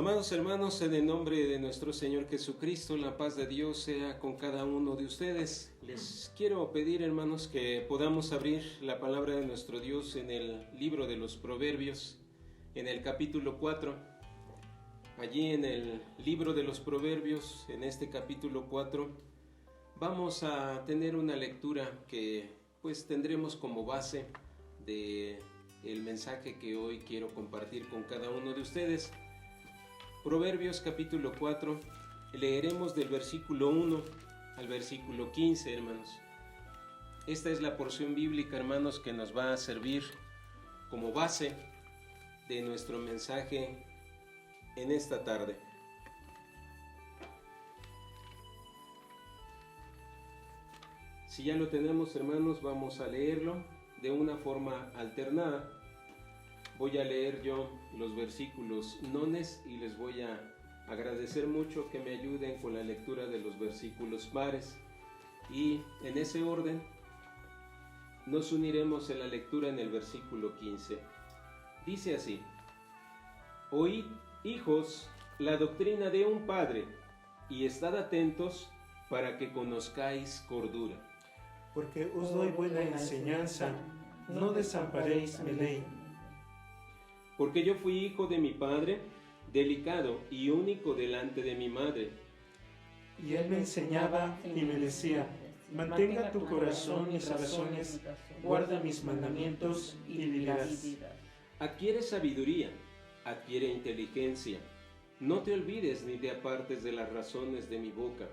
Amados hermanos, en el nombre de nuestro Señor Jesucristo, la paz de Dios sea con cada uno de ustedes. Les quiero pedir, hermanos, que podamos abrir la palabra de nuestro Dios en el libro de los Proverbios, en el capítulo 4. Allí en el libro de los Proverbios, en este capítulo 4, vamos a tener una lectura que pues tendremos como base de el mensaje que hoy quiero compartir con cada uno de ustedes. Proverbios capítulo 4, leeremos del versículo 1 al versículo 15, hermanos. Esta es la porción bíblica, hermanos, que nos va a servir como base de nuestro mensaje en esta tarde. Si ya lo tenemos, hermanos, vamos a leerlo de una forma alternada. Voy a leer yo los versículos nones y les voy a agradecer mucho que me ayuden con la lectura de los versículos pares. Y en ese orden nos uniremos en la lectura en el versículo 15. Dice así: Oíd, hijos, la doctrina de un padre, y estad atentos para que conozcáis cordura. Porque os doy buena enseñanza, no desamparéis mi ley. Porque yo fui hijo de mi padre, delicado y único delante de mi madre. Y él me enseñaba y me decía: mantenga tu corazón mis razones, guarda mis mandamientos y vivirás. Adquiere sabiduría, adquiere inteligencia. No te olvides ni te apartes de las razones de mi boca.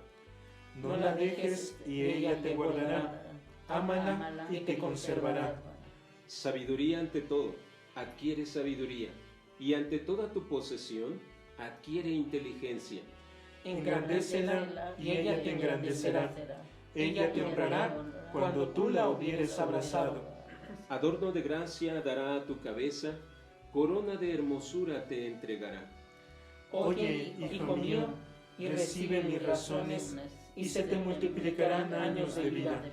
No la dejes y ella te guardará. Ámala y te conservará. Sabiduría ante todo, adquiere sabiduría, y ante toda tu posesión, adquiere inteligencia. Engrandécela y ella te engrandecerá. Ella te honrará cuando tú la hubieres abrazado. Adorno de gracia dará a tu cabeza, corona de hermosura te entregará. Oye, hijo mío, y recibe mis razones, y se te multiplicarán años de vida.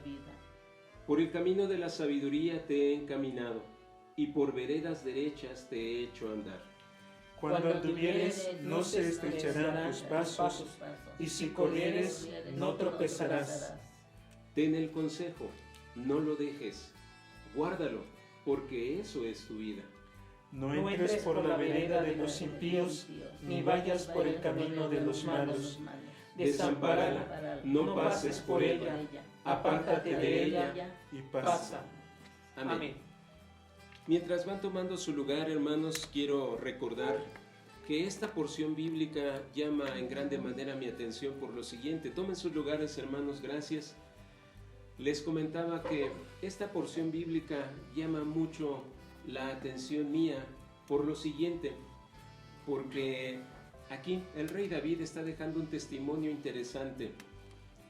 Por el camino de la sabiduría te he encaminado, y por veredas derechas te he hecho andar. Cuando anduvieres, no se estrecharán tus pasos, y si corrieres, no tropezarás. Ten el consejo, no lo dejes, guárdalo, porque eso es tu vida. No entres por la vereda de los impíos, ni vayas por el camino de los malos. Desampárala, no pases por ella, apártate de ella y pasa. Amén. Mientras van tomando su lugar, hermanos, quiero recordar que esta porción bíblica llama en grande manera mi atención por lo siguiente. Tomen sus lugares, hermanos, gracias. Les comentaba que esta porción bíblica llama mucho la atención mía por lo siguiente, porque aquí el rey David está dejando un testimonio interesante,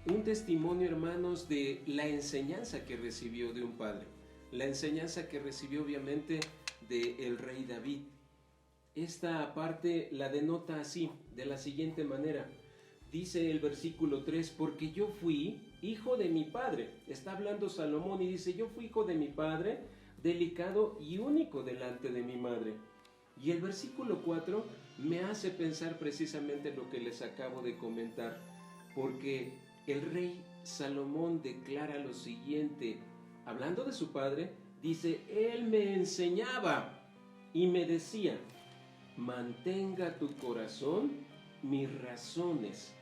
un testimonio, hermanos, de la enseñanza que recibió de un padre, la enseñanza que recibió obviamente del rey David. Esta parte la denota así, de la siguiente manera. Dice el versículo 3, porque yo fui hijo de mi padre. Está hablando Salomón y dice, yo fui hijo de mi padre, delicado y único delante de mi madre. Y el versículo 4 me hace pensar precisamente lo que les acabo de comentar, porque el rey Salomón declara lo siguiente, hablando de su padre, dice, él me enseñaba y me decía, mantenga tu corazón mis razones,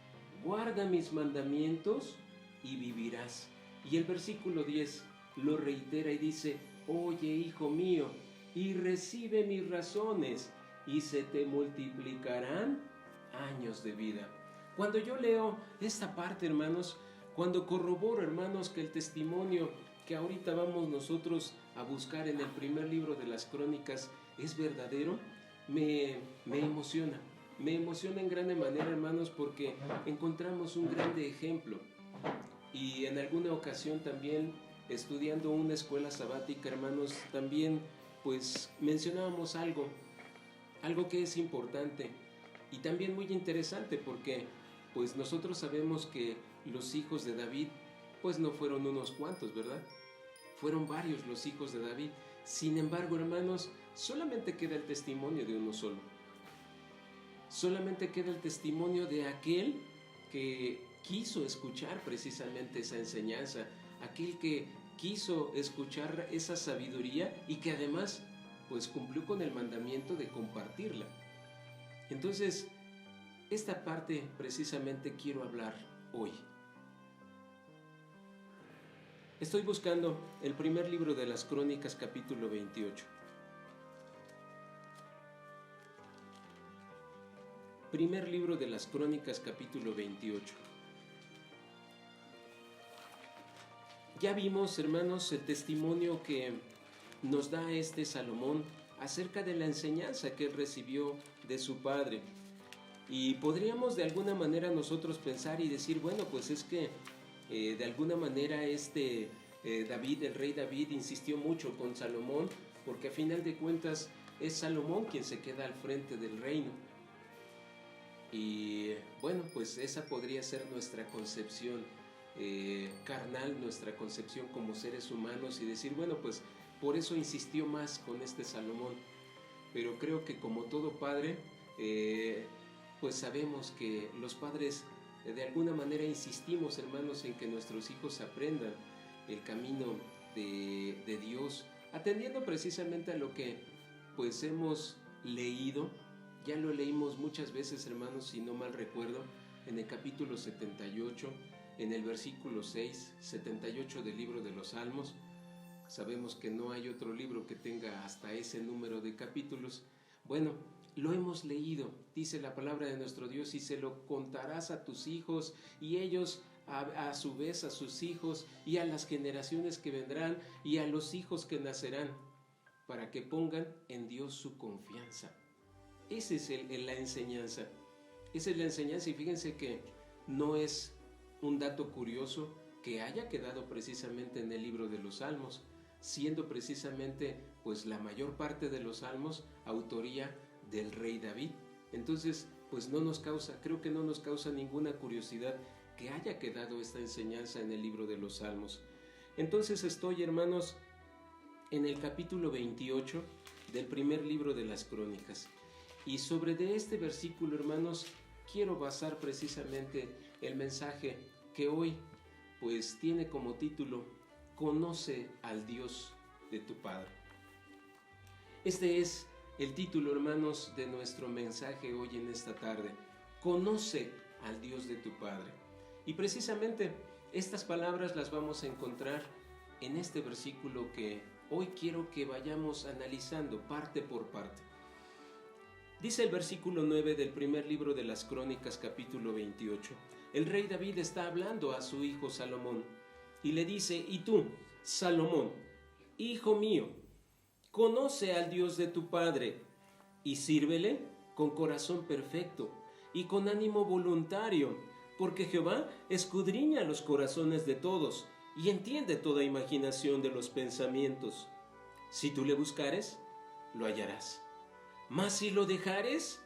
guarda mis mandamientos y vivirás. Y el versículo 10 lo reitera y dice, oye, hijo mío, y recibe mis razones, y se te multiplicarán años de vida. Cuando yo leo esta parte, hermanos, cuando corroboro, hermanos, que el testimonio que ahorita vamos nosotros a buscar en el primer libro de las Crónicas es verdadero, me emociona. Me emociona en grande manera, hermanos, porque encontramos un grande ejemplo. Y en alguna ocasión también, estudiando una escuela sabática, hermanos, también pues mencionábamos algo que es importante y también muy interesante, porque pues nosotros sabemos que los hijos de David pues no fueron unos cuantos, ¿verdad? Fueron varios los hijos de David. Sin embargo, hermanos, solamente queda el testimonio de uno solo. solamente queda el testimonio de aquel que quiso escuchar precisamente esa enseñanza, aquel que quiso escuchar esa sabiduría y que además pues cumplió con el mandamiento de compartirla. Entonces, esta parte precisamente quiero hablar hoy. Estoy buscando el primer libro de las Crónicas, capítulo 28. Primer libro de las Crónicas, capítulo 28. Ya vimos, hermanos, el testimonio que nos da este Salomón acerca de la enseñanza que él recibió de su padre. Y podríamos de alguna manera nosotros pensar y decir, bueno, pues es que de alguna manera David, el rey David, insistió mucho con Salomón, porque a final de cuentas es Salomón quien se queda al frente del reino. Y bueno, pues esa podría ser nuestra concepción carnal, nuestra concepción como seres humanos, y decir, bueno, pues por eso insistió más con este Salomón. Pero creo que como todo padre, pues sabemos que los padres de alguna manera insistimos, hermanos, en que nuestros hijos aprendan el camino de Dios, atendiendo precisamente a lo que pues hemos leído. Ya lo leímos muchas veces, hermanos, si no mal recuerdo, en el capítulo 78, en el versículo 6, 78 del libro de los Salmos. Sabemos que no hay otro libro que tenga hasta ese número de capítulos. Bueno, lo hemos leído, dice la palabra de nuestro Dios, y se lo contarás a tus hijos, y ellos a su vez a sus hijos, y a las generaciones que vendrán, y a los hijos que nacerán, para que pongan en Dios su confianza. Esa es la enseñanza. Esa es la enseñanza, y fíjense que no es un dato curioso que haya quedado precisamente en el libro de los Salmos, siendo precisamente pues la mayor parte de los Salmos autoría del rey David. Entonces pues creo que no nos causa ninguna curiosidad que haya quedado esta enseñanza en el libro de los Salmos. Entonces estoy, hermanos, en el capítulo 28 del primer libro de las Crónicas, y sobre de este versículo, hermanos, quiero basar precisamente el mensaje que hoy pues tiene como título: Conoce al Dios de tu Padre. Este es el título, hermanos, de nuestro mensaje hoy en esta tarde. Conoce al Dios de tu Padre. Y precisamente estas palabras las vamos a encontrar en este versículo que hoy quiero que vayamos analizando parte por parte. Dice el versículo 9 del primer libro de las Crónicas, capítulo 28. El rey David está hablando a su hijo Salomón y le dice: y tú, Salomón, hijo mío, conoce al Dios de tu padre y sírvele con corazón perfecto y con ánimo voluntario, porque Jehová escudriña los corazones de todos y entiende toda imaginación de los pensamientos. Si tú le buscares, lo hallarás. Mas si lo dejares,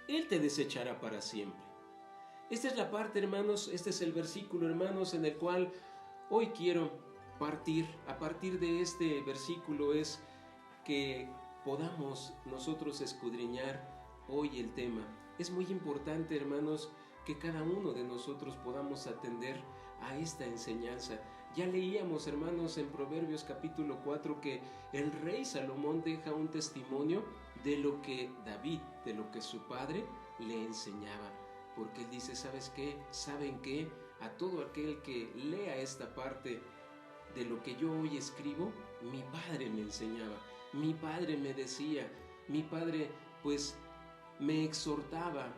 Él te desechará para siempre. Esta es la parte, hermanos, este es el versículo, hermanos, en el cual hoy quiero partir. A partir de este versículo es que podamos nosotros escudriñar hoy el tema. Es muy importante, hermanos, que cada uno de nosotros podamos atender a esta enseñanza. Ya leíamos, hermanos, en Proverbios capítulo 4 que el rey Salomón deja un testimonio de lo que David, de lo que su padre le enseñaba. Porque él dice: ¿sabes qué? ¿Saben qué? A todo aquel que lea esta parte de lo que yo hoy escribo, mi padre me enseñaba, mi padre me decía, mi padre pues me exhortaba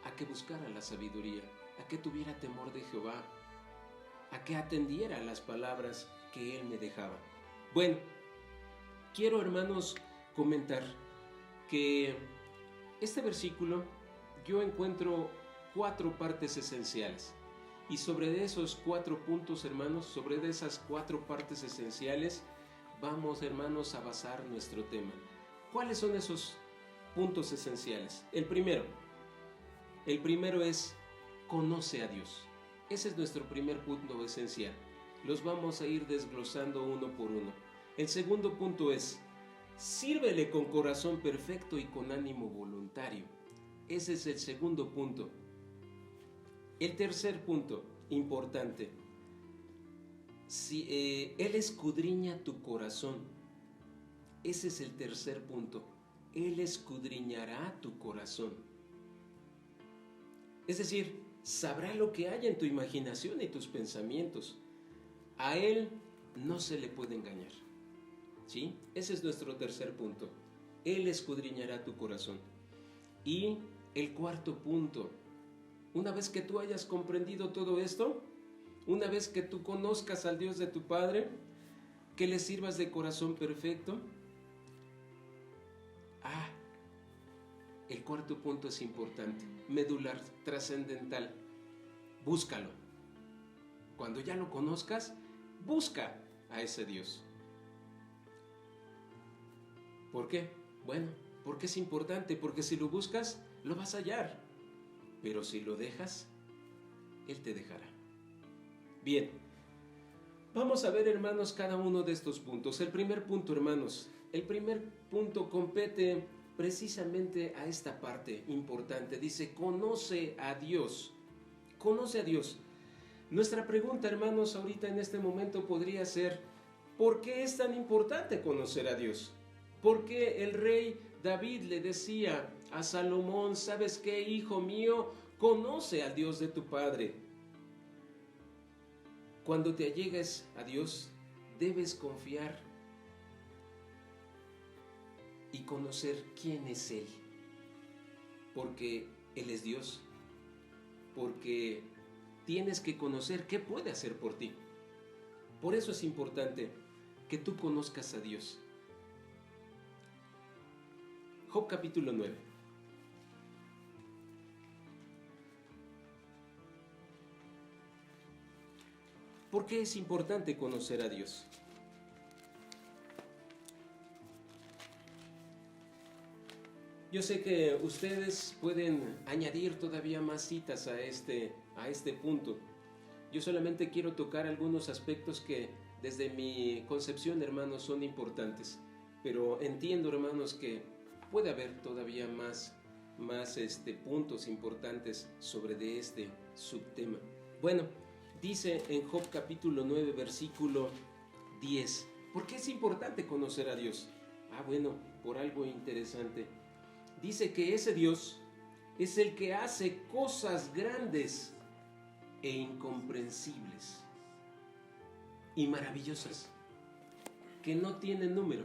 a que buscara la sabiduría, a que tuviera temor de Jehová, a que atendiera las palabras que él me dejaba. Bueno, quiero, hermanos, comentar que este versículo yo encuentro 4 partes esenciales, y sobre esos 4 puntos, hermanos, sobre esas 4 partes esenciales vamos, hermanos, a basar nuestro tema. ¿Cuáles son esos puntos esenciales? El primero es: conoce a Dios. Ese es nuestro primer punto esencial. Los vamos a ir desglosando uno por uno. El segundo punto es: sírvele con corazón perfecto y con ánimo voluntario. Ese es el segundo punto. El tercer punto, importante. Si Él escudriña tu corazón, ese es el tercer punto. Él escudriñará tu corazón. Es decir, sabrá lo que hay en tu imaginación y tus pensamientos. A Él no se le puede engañar. ¿Sí? Ese es nuestro tercer punto. Él escudriñará tu corazón. Y el cuarto punto, una vez que tú hayas comprendido todo esto, una vez que tú conozcas al Dios de tu Padre, que le sirvas de corazón perfecto, el cuarto punto es importante, medular, trascendental. Búscalo. Cuando ya lo conozcas, busca a ese Dios. ¿Por qué? Bueno, porque es importante, porque si lo buscas, lo vas a hallar. Pero si lo dejas, Él te dejará. Bien, vamos a ver, hermanos, cada uno de estos puntos. El primer punto, hermanos, el primer punto compete precisamente a esta parte importante. Dice, conoce a Dios. Conoce a Dios. Nuestra pregunta, hermanos, ahorita en este momento podría ser, ¿por qué es tan importante conocer a Dios? ¿Por qué el rey David le decía a Salomón, ¿sabes qué, hijo mío? Conoce al Dios de tu Padre. Cuando te allegues a Dios, debes confiar y conocer quién es Él. Porque Él es Dios. Porque tienes que conocer qué puede hacer por ti. Por eso es importante que tú conozcas a Dios. Job capítulo 9. ¿Por qué es importante conocer a Dios? Yo sé que ustedes pueden añadir todavía más citas a este punto. Yo solamente quiero tocar algunos aspectos que desde mi concepción, hermanos, son importantes. Pero entiendo, hermanos, que puede haber todavía más puntos importantes sobre de este subtema. Bueno, dice en Job capítulo 9, versículo 10. ¿Por qué es importante conocer a Dios? Bueno, por algo interesante. Dice que ese Dios es el que hace cosas grandes e incomprensibles y maravillosas, que no tienen número,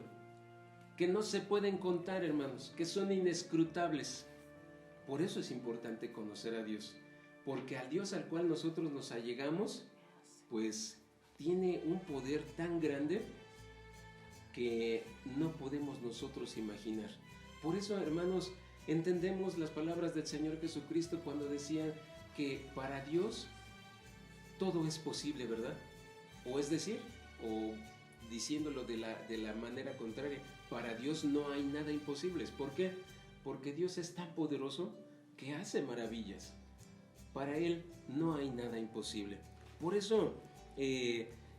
que no se pueden contar, hermanos, que son inescrutables. Por eso es importante conocer a Dios, porque al Dios al cual nosotros nos allegamos, pues tiene un poder tan grande que no podemos nosotros imaginar. Por eso, hermanos, entendemos las palabras del Señor Jesucristo cuando decía que para Dios todo es posible, ¿verdad? O es decir, o diciéndolo de la manera contraria, para Dios no hay nada imposible. ¿Por qué? Porque Dios es tan poderoso que hace maravillas. Para Él no hay nada imposible. Por eso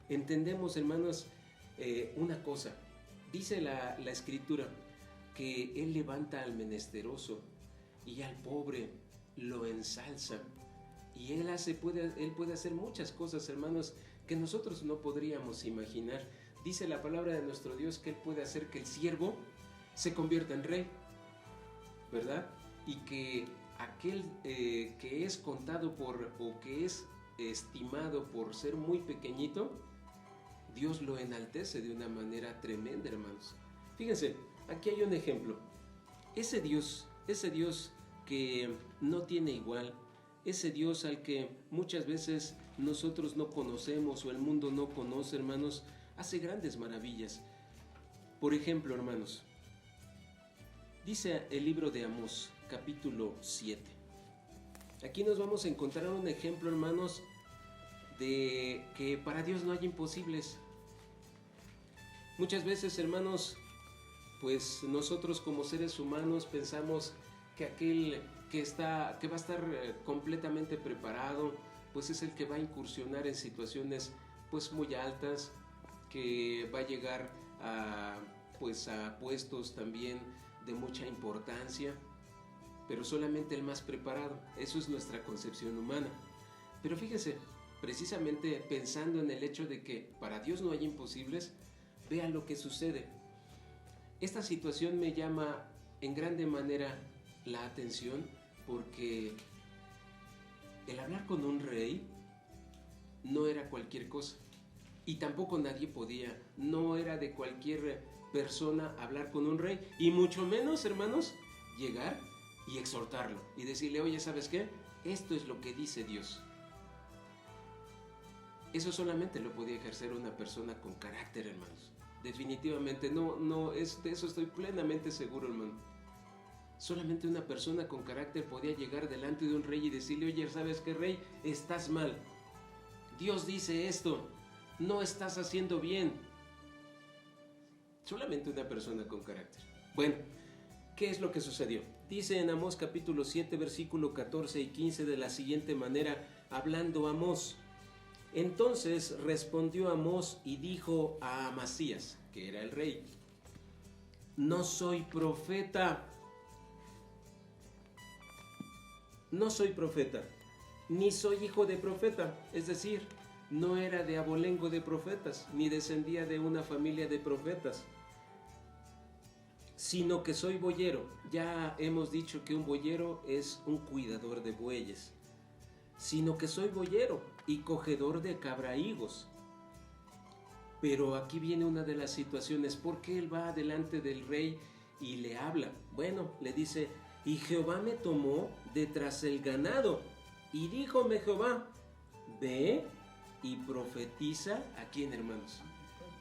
entendemos, hermanos, una cosa. Dice la Escritura que Él levanta al menesteroso y al pobre lo ensalza. Y Él puede hacer muchas cosas, hermanos, que nosotros no podríamos imaginar. Dice la palabra de nuestro Dios que Él puede hacer que el siervo se convierta en rey, ¿verdad? Y que aquel que es contado o que es estimado por ser muy pequeñito, Dios lo enaltece de una manera tremenda, hermanos. Fíjense, aquí hay un ejemplo. Ese Dios que no tiene igual, ese Dios al que muchas veces nosotros no conocemos o el mundo no conoce, hermanos, hace grandes maravillas. Por ejemplo, hermanos, dice el libro de Amós, capítulo 7. Aquí nos vamos a encontrar un ejemplo, hermanos, de que para Dios no hay imposibles. Muchas veces, hermanos, pues nosotros como seres humanos pensamos que aquel que va a estar completamente preparado, pues es el que va a incursionar en situaciones pues muy altas, que va a llegar a puestos también de mucha importancia. pero solamente el más preparado. Eso es nuestra concepción humana. Pero fíjense, precisamente pensando en el hecho de que para Dios no hay imposibles, vea lo que sucede. Esta situación me llama en grande manera la atención porque el hablar con un rey no era cualquier cosa y tampoco nadie podía, no era de cualquier persona hablar con un rey y mucho menos, hermanos, llegar y exhortarlo y decirle, oye, ¿sabes qué? Esto es lo que dice Dios. Eso solamente lo podía ejercer una persona con carácter, hermanos. Definitivamente, de eso estoy plenamente seguro, hermano. Solamente una persona con carácter podía llegar delante de un rey y decirle, oye, ¿sabes qué, rey? Estás mal. Dios dice esto. No estás haciendo bien. Solamente una persona con carácter. Bueno, ¿qué es lo que sucedió? Dice en Amós capítulo 7, versículo 14 y 15 de la siguiente manera, hablando Amós. Entonces respondió Amós y dijo a Amasías, que era el rey, no soy profeta, ni soy hijo de profeta, es decir, no era de abolengo de profetas, ni descendía de una familia de profetas, sino que soy boyero. Ya hemos dicho que un boyero es un cuidador de bueyes, sino que soy boyero y cogedor de cabrahigos. Pero aquí viene una de las situaciones, ¿por qué él va delante del rey y le habla? Bueno, le dice, y Jehová me tomó de tras el ganado, y díjome Jehová, ve y profetiza. ¿A quién, hermanos?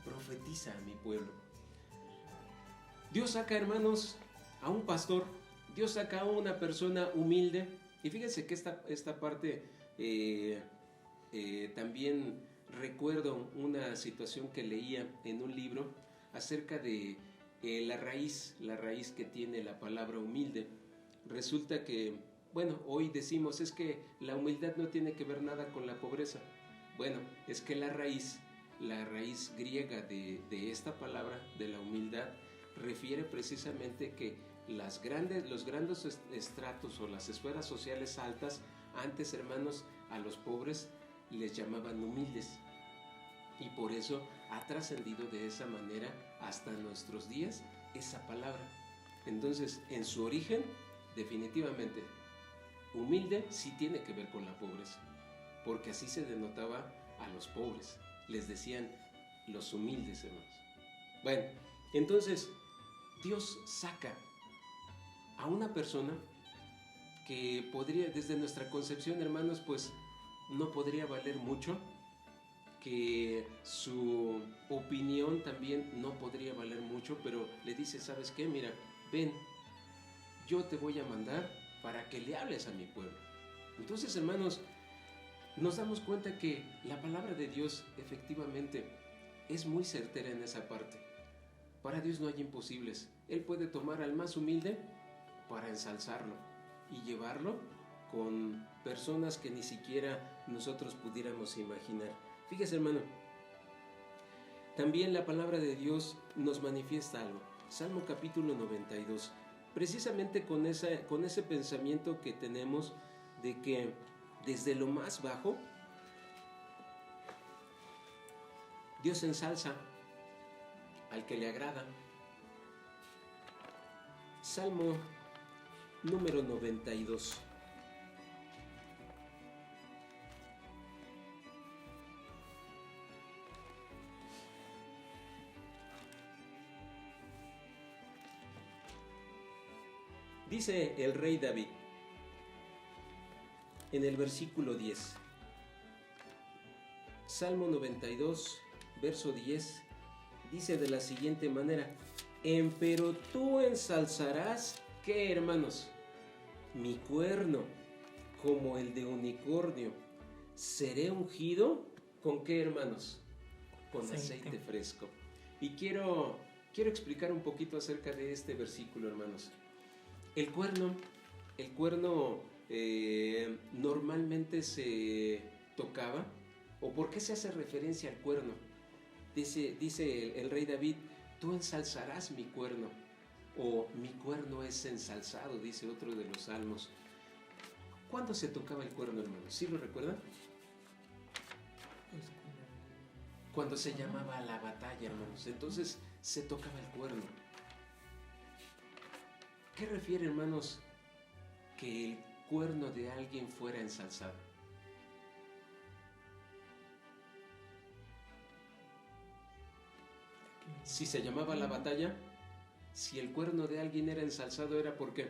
Profetiza a mi pueblo. Dios saca, hermanos, a un pastor, Dios saca a una persona humilde, y fíjense que esta parte también recuerdo una situación que leía en un libro acerca de la raíz que tiene la palabra humilde. Resulta que, bueno, hoy decimos es que la humildad no tiene que ver nada con la pobreza. Bueno, es que la raíz griega de esta palabra, de la humildad, refiere precisamente que los grandes estratos o las esferas sociales altas, antes, hermanos, a los pobres les llamaban humildes. Y por eso ha trascendido de esa manera hasta nuestros días esa palabra. Entonces, en su origen, definitivamente, humilde sí tiene que ver con la pobreza, porque así se denotaba a los pobres. Les decían los humildes, hermanos. Bueno, entonces, Dios saca a una persona que podría, desde nuestra concepción, hermanos, pues no podría valer mucho, que su opinión también no podría valer mucho, pero le dice, ¿sabes qué? Mira, ven, yo te voy a mandar para que le hables a mi pueblo. Entonces, hermanos, nos damos cuenta que la palabra de Dios efectivamente es muy certera en esa parte. Para Dios no hay imposibles. Él puede tomar al más humilde para ensalzarlo y llevarlo con personas que ni siquiera nosotros pudiéramos imaginar. Fíjese, hermano, también la palabra de Dios nos manifiesta algo. Salmo capítulo 92, precisamente con ese pensamiento que tenemos de que desde lo más bajo Dios ensalza al que le agrada. Salmo número 92. Dice el rey David en el versículo 10. Salmo 92, verso 10, dice de la siguiente manera: Empero tú ensalzarás, ¿qué, hermanos? Mi cuerno, como el de unicornio. Seré ungido, ¿con qué, hermanos? Con aceite fresco. Y quiero explicar un poquito acerca de este versículo, hermanos. El cuerno normalmente se tocaba, o ¿por qué se hace referencia al cuerno? Dice el rey David, tú ensalzarás mi cuerno. O mi cuerno es ensalzado, dice otro de los salmos. ¿Cuándo se tocaba el cuerno, hermanos? ¿Sí lo recuerdan? Cuando se llamaba a la batalla, hermanos. Entonces se tocaba el cuerno. ¿Qué refiere, hermanos, que el cuerno de alguien fuera ensalzado? Si se llamaba la batalla, si el cuerno de alguien era ensalzado, ¿era por qué?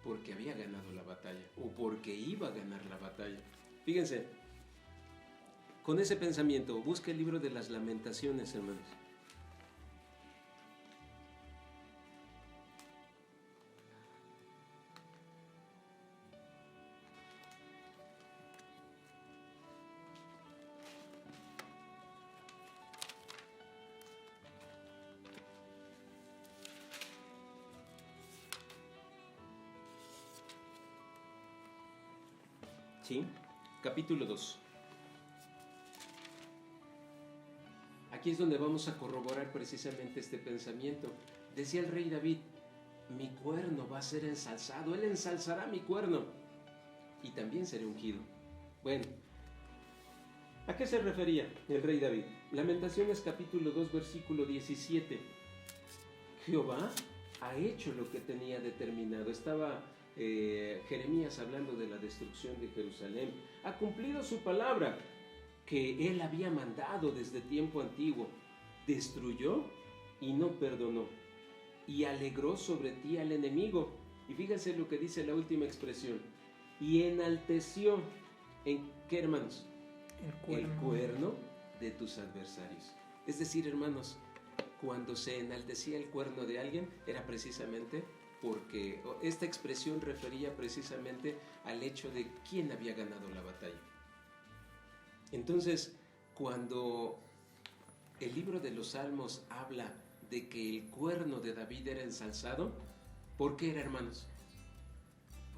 Porque había ganado la batalla o porque iba a ganar la batalla. Fíjense, con ese pensamiento, busque el libro de las Lamentaciones, hermanos. ¿Sí? Capítulo 2. Aquí es donde vamos a corroborar precisamente este pensamiento. Decía el rey David, mi cuerno va a ser ensalzado, él ensalzará mi cuerno y también seré ungido. Bueno, ¿a qué se refería el rey David? Lamentaciones capítulo 2 versículo 17. Jehová ha hecho lo que tenía determinado. Estaba Jeremías hablando de la destrucción de Jerusalén. Ha cumplido su palabra que él había mandado desde tiempo antiguo. Destruyó y no perdonó, y alegró sobre ti al enemigo. Y fíjense lo que dice la última expresión. Y enalteció, ¿en qué, hermanos? El cuerno de tus adversarios. Es decir, hermanos, cuando se enaltecía el cuerno de alguien, era precisamente porque esta expresión refería precisamente al hecho de quién había ganado la batalla. Entonces, cuando el libro de los Salmos habla de que el cuerno de David era ensalzado, ¿por qué era, hermanos?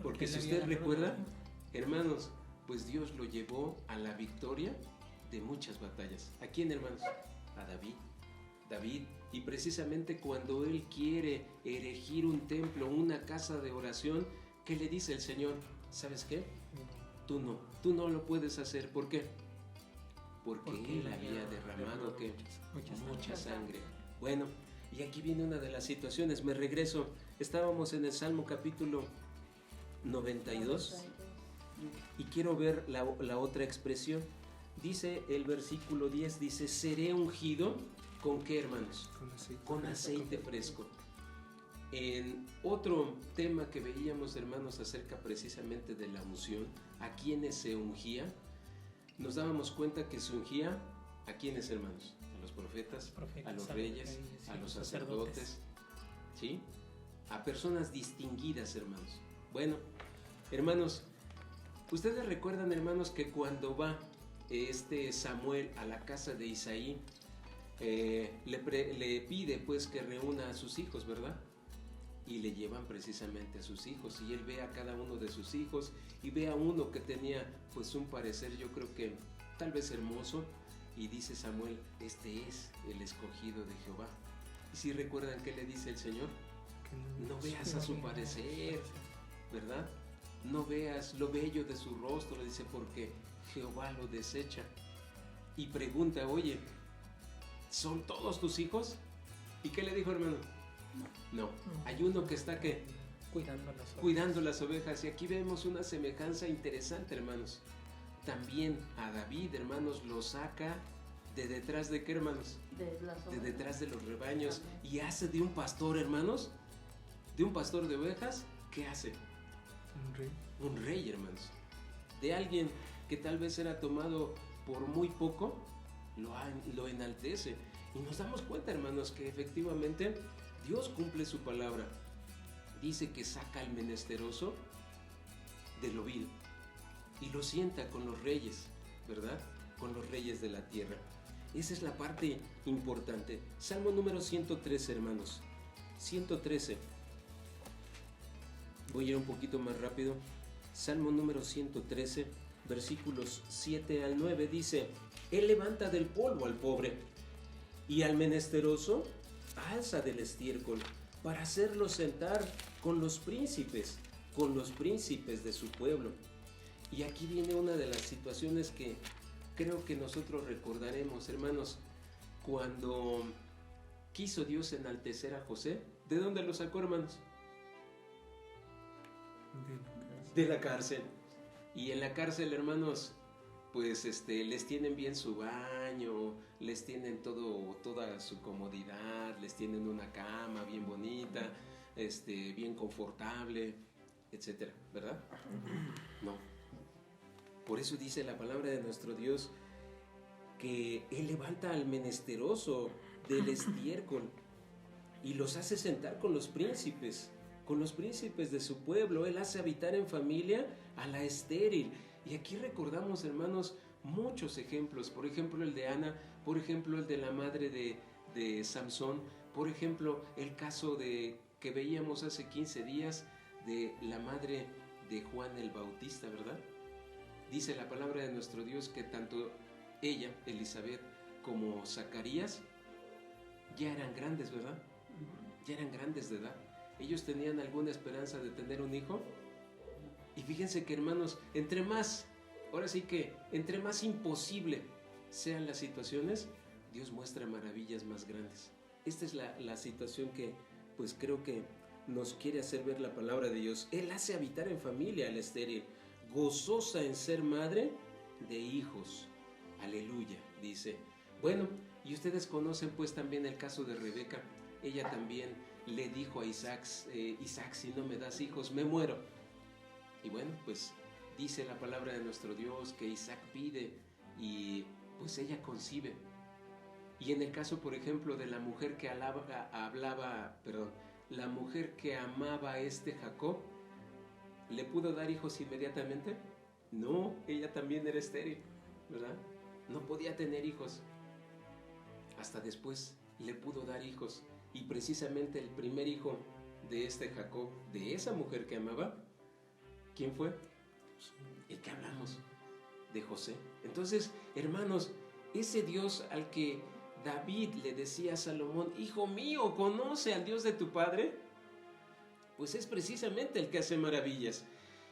Porque si usted recuerda, hermanos, pues Dios lo llevó a la victoria de muchas batallas. ¿A quién, hermanos? A David. Y precisamente cuando él quiere erigir un templo, una casa de oración, ¿qué le dice el Señor? ¿Sabes qué? Tú no lo puedes hacer. ¿Por qué? Porque él había derramado ¿qué? Mucha sangre. Bueno, y aquí viene una de las situaciones. Me regreso. Estábamos en el Salmo capítulo 92 y quiero ver la otra expresión. Dice el versículo 10, dice, seré ungido. ¿Con qué, hermanos? Con aceite fresco. En otro tema que veíamos, hermanos, acerca precisamente de la unción, a quienes se ungía, nos dábamos cuenta que se ungía a quienes, hermanos, a los profetas, a los reyes, a los sacerdotes, ¿sí? A personas distinguidas, hermanos. Bueno, hermanos, ustedes recuerdan, hermanos, que cuando va Samuel a la casa de Isaí, le pide pues que reúna a sus hijos, ¿verdad? Y le llevan precisamente a sus hijos, y él ve a cada uno de sus hijos y ve a uno que tenía pues un parecer, yo creo que tal vez hermoso, y dice Samuel, este es el escogido de Jehová. Y si recuerdan qué le dice el Señor, no veas a su parecer, ¿verdad? No veas lo bello de su rostro, le dice, porque Jehová lo desecha. Y pregunta, oye, ¿son todos tus hijos? ¿Y qué le dijo, hermano? No. Hay uno que está ¿qué? Cuidando las ovejas. Y aquí vemos una semejanza interesante, hermanos. También a David, hermanos, lo saca de detrás de ¿qué, hermanos? De detrás de los rebaños. Y hace de un pastor, hermanos, de un pastor de ovejas, ¿qué hace? Un rey, hermanos. De alguien que tal vez era tomado por muy poco, lo enaltece. Y nos damos cuenta, hermanos, que efectivamente Dios cumple su palabra. Dice que saca al menesteroso de lo vil y lo sienta con los reyes, ¿verdad? Con los reyes de la tierra. Esa es la parte importante. Salmo número 113, hermanos. 113. Voy a ir un poquito más rápido. Salmo número 113, versículos 7 al 9, dice: Él levanta del polvo al pobre, y al menesteroso alza del estiércol, para hacerlo sentar con los príncipes de su pueblo. Y aquí viene una de las situaciones que creo que nosotros recordaremos, hermanos, cuando quiso Dios enaltecer a José. ¿De dónde lo sacó, hermanos? De la cárcel. Y en la cárcel, hermanos, pues les tienen bien su baño, les tienen toda su comodidad, les tienen una cama bien bonita, bien confortable, etcétera, ¿verdad? No. Por eso dice la palabra de nuestro Dios que Él levanta al menesteroso del estiércol y los hace sentar con los príncipes de su pueblo. Él hace habitar en familia a la estéril. Y aquí recordamos, hermanos, muchos ejemplos. Por ejemplo, el de Ana, por ejemplo, el de la madre de Samson, por ejemplo, el caso que veíamos hace 15 días de la madre de Juan el Bautista, ¿verdad? Dice la palabra de nuestro Dios que tanto ella, Elizabeth, como Zacarías ya eran grandes, ¿verdad? Ya eran grandes de edad. Ellos tenían alguna esperanza de tener un hijo. Y fíjense que, hermanos, entre más imposible sean las situaciones, Dios muestra maravillas más grandes. Esta es la situación que, pues creo que nos quiere hacer ver la palabra de Dios. Él hace habitar en familia al estéril, gozosa en ser madre de hijos. Aleluya, dice. Bueno, y ustedes conocen pues también el caso de Rebeca. Ella también le dijo a Isaac, Isaac, si no me das hijos, me muero. Y bueno, pues dice la palabra de nuestro Dios que Isaac pide y pues ella concibe. Y en el caso, por ejemplo, de la mujer que la mujer que amaba a Jacob, ¿le pudo dar hijos inmediatamente? No, ella también era estéril, ¿verdad? No podía tener hijos. Hasta después le pudo dar hijos. Y precisamente el primer hijo de Jacob, de esa mujer que amaba, ¿quién fue? El que hablamos, de José. Entonces, hermanos, ese Dios al que David le decía a Salomón, hijo mío, ¿conoce al Dios de tu padre? Pues es precisamente el que hace maravillas,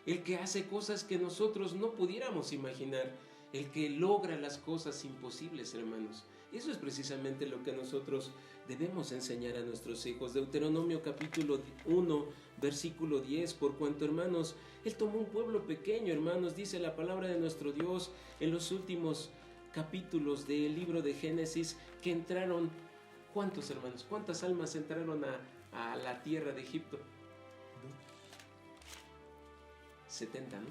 el que hace cosas que nosotros no pudiéramos imaginar, el que logra las cosas imposibles, hermanos. Eso es precisamente lo que nosotros debemos enseñar a nuestros hijos. Deuteronomio capítulo 1, versículo 10, por cuanto, hermanos, Él tomó un pueblo pequeño, hermanos, dice la palabra de nuestro Dios en los últimos capítulos del libro de Génesis, que entraron, ¿cuántos, hermanos? ¿Cuántas almas entraron a la tierra de Egipto? 70, ¿no?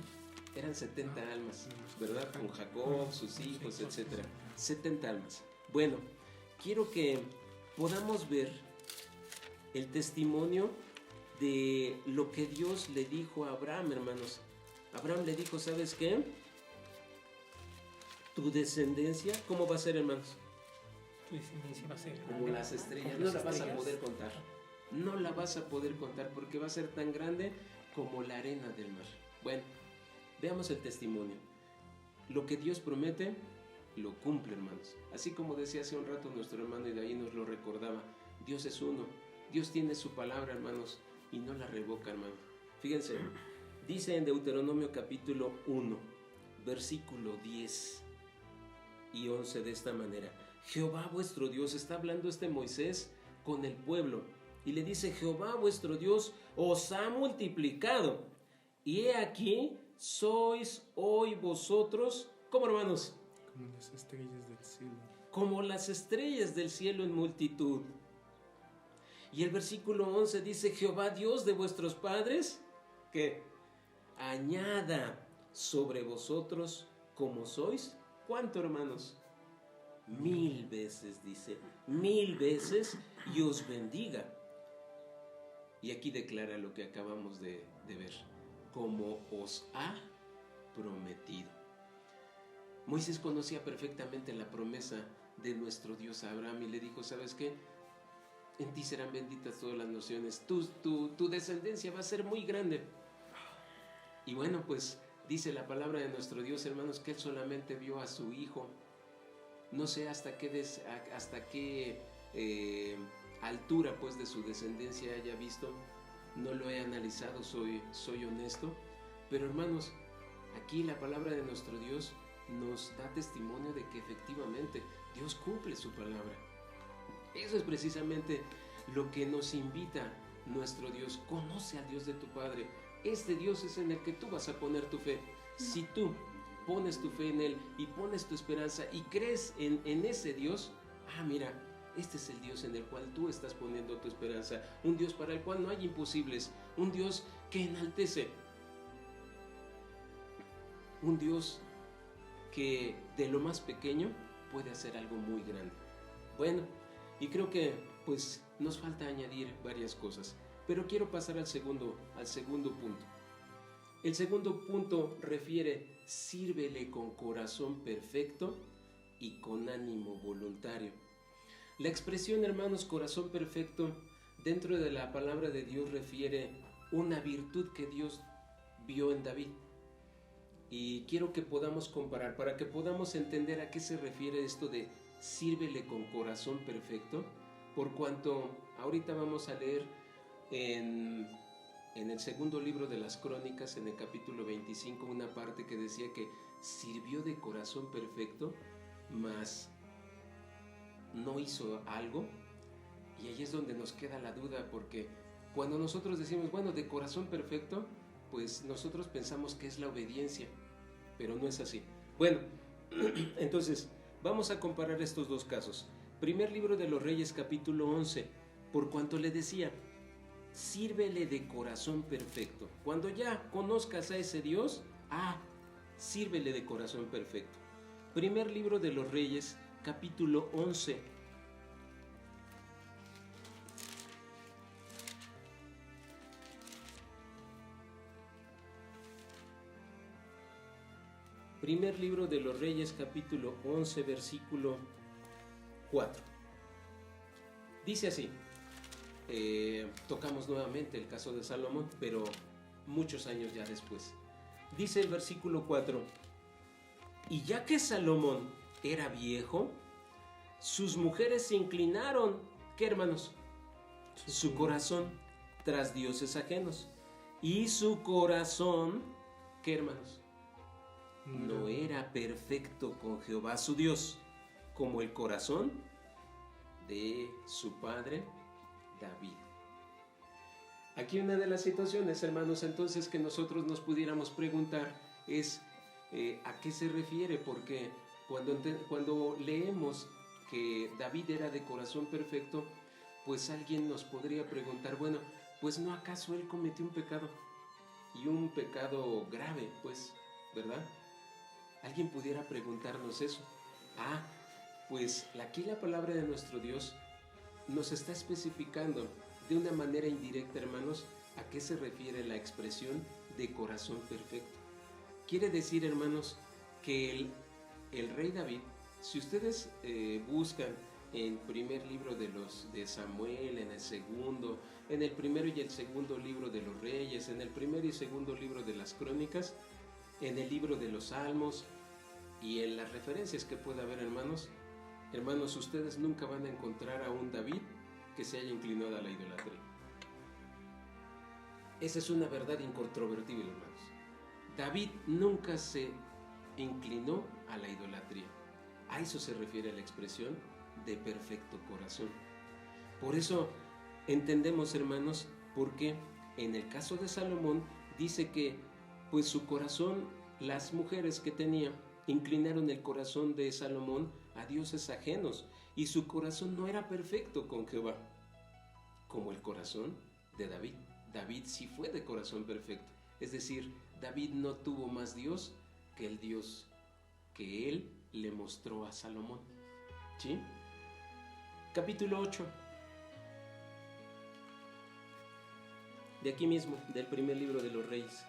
Eran 70 almas, ¿verdad? Con Jacob, sus hijos, etc. 70 almas. Bueno, quiero que podamos ver el testimonio de lo que Dios le dijo a Abraham, hermanos. Abraham le dijo, ¿sabes qué? Tu descendencia, ¿cómo va a ser, hermanos? Tu descendencia va a ser como las estrellas, no la vas a poder contar. No la vas a poder contar porque va a ser tan grande como la arena del mar. Bueno, veamos el testimonio. Lo que Dios promete, lo cumple, hermanos. Así como decía hace un rato nuestro hermano y de ahí nos lo recordaba. Dios es uno. Dios tiene su palabra, hermanos, y no la revoca, hermano. Fíjense, dice en Deuteronomio capítulo 1, versículo 10 y 11 de esta manera. Jehová vuestro Dios, está hablando Moisés con el pueblo, y le dice, Jehová vuestro Dios os ha multiplicado, y he aquí, sois hoy vosotros, ¿cómo, hermanos? Como las estrellas del cielo. Como las estrellas del cielo en multitud. Y el versículo 11 dice, Jehová Dios de vuestros padres, ¿qué? Añada sobre vosotros como sois. ¿Cuánto, hermanos? 1000 veces, dice, 1000 veces, y os bendiga. Y aquí declara lo que acabamos de ver, como os ha prometido. Moisés conocía perfectamente la promesa de nuestro Dios a Abraham y le dijo, ¿sabes qué? En ti serán benditas todas las naciones, tu descendencia va a ser muy grande. Y bueno, pues dice la palabra de nuestro Dios, hermanos, que Él solamente vio a su hijo. No sé hasta qué altura pues de su descendencia haya visto, no lo he analizado, soy honesto, pero hermanos, aquí la palabra de nuestro Dios nos da testimonio de que efectivamente Dios cumple su palabra. Eso es precisamente lo que nos invita nuestro Dios. Conoce al Dios de tu Padre. Este Dios es en el que tú vas a poner tu fe. Si tú pones tu fe en Él y pones tu esperanza y crees en ese Dios, mira, este es el Dios en el cual tú estás poniendo tu esperanza, un Dios para el cual no hay imposibles, un Dios que enaltece, un Dios que de lo más pequeño puede hacer algo muy grande. Bueno, y creo que pues nos falta añadir varias cosas, pero quiero pasar al segundo punto. El segundo punto refiere: sírvele con corazón perfecto y con ánimo voluntario. La expresión, hermanos, corazón perfecto, dentro de la palabra de Dios refiere una virtud que Dios vio en David. Y quiero que podamos comparar, para que podamos entender a qué se refiere esto de sírvele con corazón perfecto, por cuanto ahorita vamos a leer en el segundo libro de las Crónicas, en el capítulo 25, una parte que decía que sirvió de corazón perfecto, mas no hizo algo. Y ahí es donde nos queda la duda, porque cuando nosotros decimos, bueno, de corazón perfecto, pues nosotros pensamos que es la obediencia, pero no es así. Bueno, entonces vamos a comparar estos dos casos. Primer libro de los Reyes, capítulo 11, por cuanto le decía, sírvele de corazón perfecto. Cuando ya conozcas a ese Dios, sírvele de corazón perfecto. Primer libro de los Reyes, capítulo 11. Primer libro de los Reyes, capítulo 11, versículo 4. Dice así, tocamos nuevamente el caso de Salomón, pero muchos años ya después. Dice el versículo 4, y ya que Salomón era viejo, sus mujeres se inclinaron, ¿qué, hermanos? Su corazón tras dioses ajenos. Y su corazón, ¿qué, hermanos? No era perfecto con Jehová su Dios, como el corazón de su padre David. Aquí una de las situaciones, hermanos, entonces que nosotros nos pudiéramos preguntar es ¿a qué se refiere? Porque cuando leemos que David era de corazón perfecto, pues alguien nos podría preguntar, bueno, pues ¿no acaso él cometió un pecado? Y un pecado grave, pues, ¿verdad? Alguien pudiera preguntarnos eso. Pues aquí la palabra de nuestro Dios nos está especificando de una manera indirecta, hermanos, a qué se refiere la expresión de corazón perfecto. Quiere decir, hermanos, que el rey David, si ustedes buscan en primer libro de Samuel, en el segundo, en el primero y el segundo libro de los Reyes, en el primer y segundo libro de las Crónicas, en el libro de los Salmos y en las referencias que pueda haber, hermanos, ustedes nunca van a encontrar a un David que se haya inclinado a la idolatría. Esa es una verdad incontrovertible, hermanos. David nunca se inclinó a la idolatría. A eso se refiere la expresión de perfecto corazón. Por eso entendemos, hermanos, porque en el caso de Salomón dice que pues su corazón, las mujeres que tenía, inclinaron el corazón de Salomón a dioses ajenos, y su corazón no era perfecto con Jehová, como el corazón de David. David sí fue de corazón perfecto, es decir, David no tuvo más Dios que el Dios que él le mostró a Salomón. ¿Sí? Capítulo 8. De aquí mismo, del primer libro de los Reyes.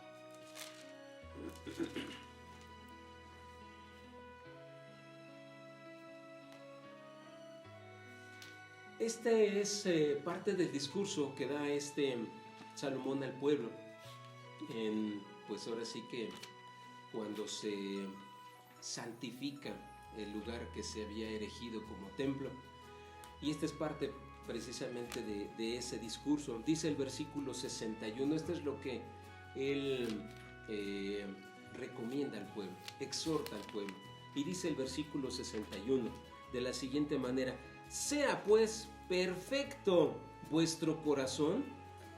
Este es parte del discurso que da Salomón al pueblo. Pues ahora sí que cuando se santifica el lugar que se había erigido como templo. Y esta es parte precisamente de ese discurso. Dice el versículo 61, esto es lo que él recomienda al pueblo, exhorta al pueblo. Y dice el versículo 61 de la siguiente manera: sea pues perfecto vuestro corazón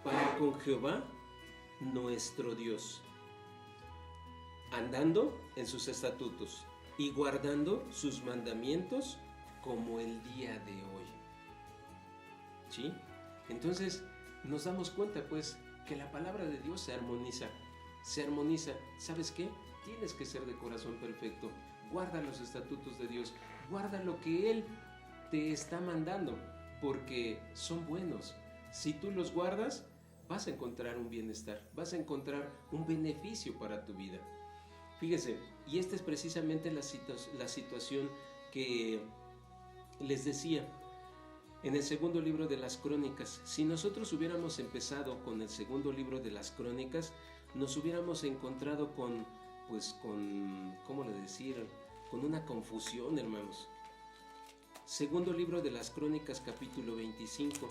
para con Jehová nuestro Dios, andando en sus estatutos y guardando sus mandamientos como el día de hoy. ¿Sí? Entonces nos damos cuenta pues que la palabra de Dios se armoniza. ¿Sabes qué? Tienes que ser de corazón perfecto. Guarda los estatutos de Dios, guarda lo que Él te está mandando, porque son buenos. Si tú los guardas, vas a encontrar un bienestar, vas a encontrar un beneficio para tu vida. Fíjese, y esta es precisamente la situación que les decía en el segundo libro de las Crónicas. Si nosotros hubiéramos empezado con el segundo libro de las Crónicas, nos hubiéramos encontrado con una confusión, hermanos. Segundo libro de las Crónicas, capítulo 25.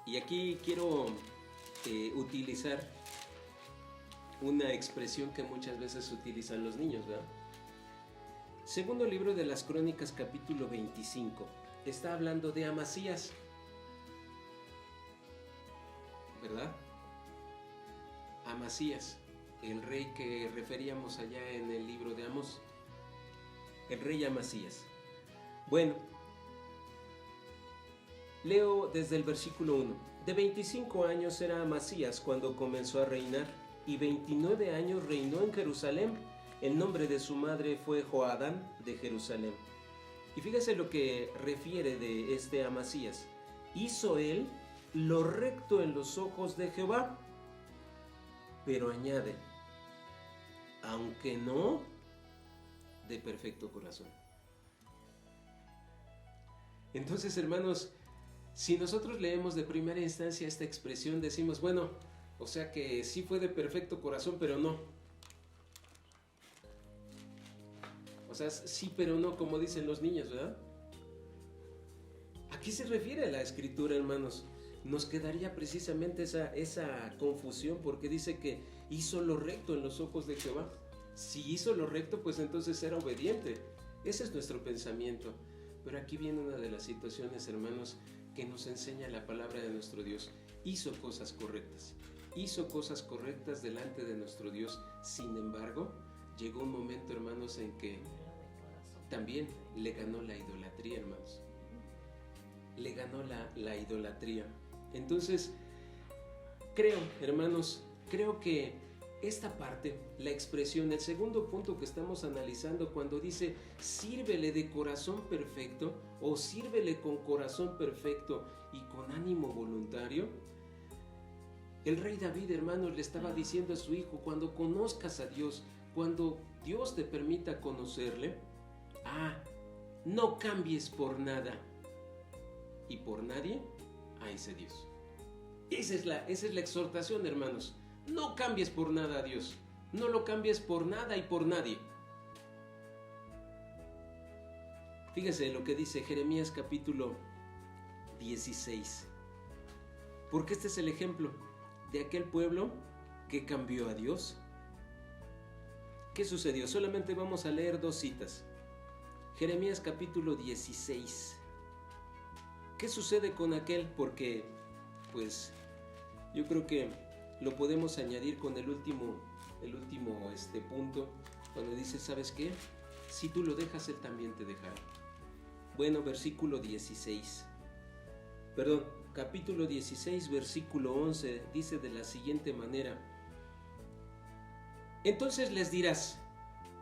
Y aquí quiero utilizar una expresión que muchas veces utilizan los niños, ¿verdad? Segundo libro de las Crónicas, capítulo 25. Está hablando de Amasías, ¿verdad? Amasías, el rey que referíamos allá en el libro de Amós, el rey Amasías. Bueno, leo desde el versículo 1. De 25 años era Amasías cuando comenzó a reinar, y 29 años reinó en Jerusalén. El nombre de su madre fue Joadán de Jerusalén. Y fíjese lo que refiere de este Amasías. Hizo él lo recto en los ojos de Jehová, pero añade, aunque no de perfecto corazón. Entonces, hermanos, si nosotros leemos de primera instancia esta expresión, decimos, bueno, o sea que sí fue de perfecto corazón, pero no. O sea, sí, pero no, como dicen los niños, ¿verdad? ¿A qué se refiere la escritura, hermanos? Nos quedaría precisamente esa confusión, porque dice que hizo lo recto en los ojos de Jehová. Si hizo lo recto, pues entonces era obediente. Ese es nuestro pensamiento. Pero aquí viene una de las situaciones, hermanos, que nos enseña la palabra de nuestro Dios. Hizo cosas correctas. Hizo cosas correctas delante de nuestro Dios. Sin embargo, llegó un momento, hermanos, en que también le ganó la idolatría, hermanos. Le ganó la idolatría. Entonces, creo, hermanos, que esta parte, la expresión, el segundo punto que estamos analizando, cuando dice sírvele de corazón perfecto o sírvele con corazón perfecto y con ánimo voluntario, el rey David, hermanos, le estaba diciendo a su hijo, cuando conozcas a Dios, cuando Dios te permita conocerle, no cambies por nada y por nadie a ese Dios. Esa es la exhortación, hermanos. No cambies por nada a Dios. No lo cambies por nada y por nadie. Fíjense lo que dice Jeremías capítulo 16. Porque este es el ejemplo de aquel pueblo que cambió a Dios. ¿Qué sucedió? Solamente vamos a leer 2 citas. Jeremías capítulo 16. ¿Qué sucede con aquel? Porque, pues, yo creo que lo podemos añadir con el último punto, cuando dice, ¿sabes qué? Si tú lo dejas, Él también te dejará. Bueno, versículo 16. Perdón, capítulo 16, versículo 11, dice de la siguiente manera. Entonces les dirás,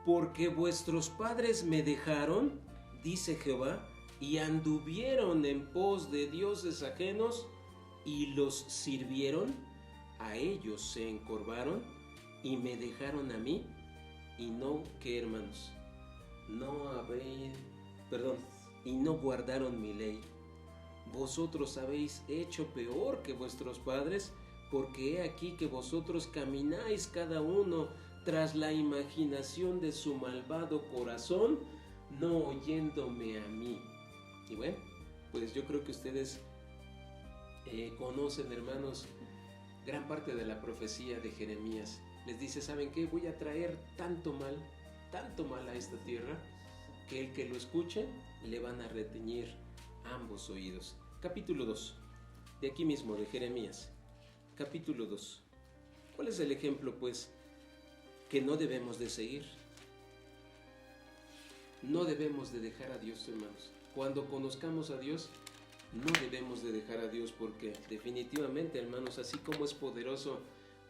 porque vuestros padres me dejaron, dice Jehová, y anduvieron en pos de dioses ajenos y los sirvieron, a ellos se encorvaron y me dejaron a mí, y no, ¿qué, hermanos? Y no guardaron mi ley. Vosotros habéis hecho peor que vuestros padres, porque he aquí que vosotros camináis cada uno tras la imaginación de su malvado corazón, no oyéndome a mí. Y bueno, pues yo creo que ustedes conocen, hermanos, gran parte de la profecía de Jeremías. Les dice, ¿saben qué? Voy a traer tanto mal a esta tierra, que el que lo escuche le van a reteñir ambos oídos. Capítulo 2, de aquí mismo, de Jeremías. Capítulo 2. ¿Cuál es el ejemplo, pues, que no debemos de seguir? No debemos de dejar a Dios, hermanos. Cuando conozcamos a Dios, no debemos de dejar a Dios, porque definitivamente, hermanos, así como es poderoso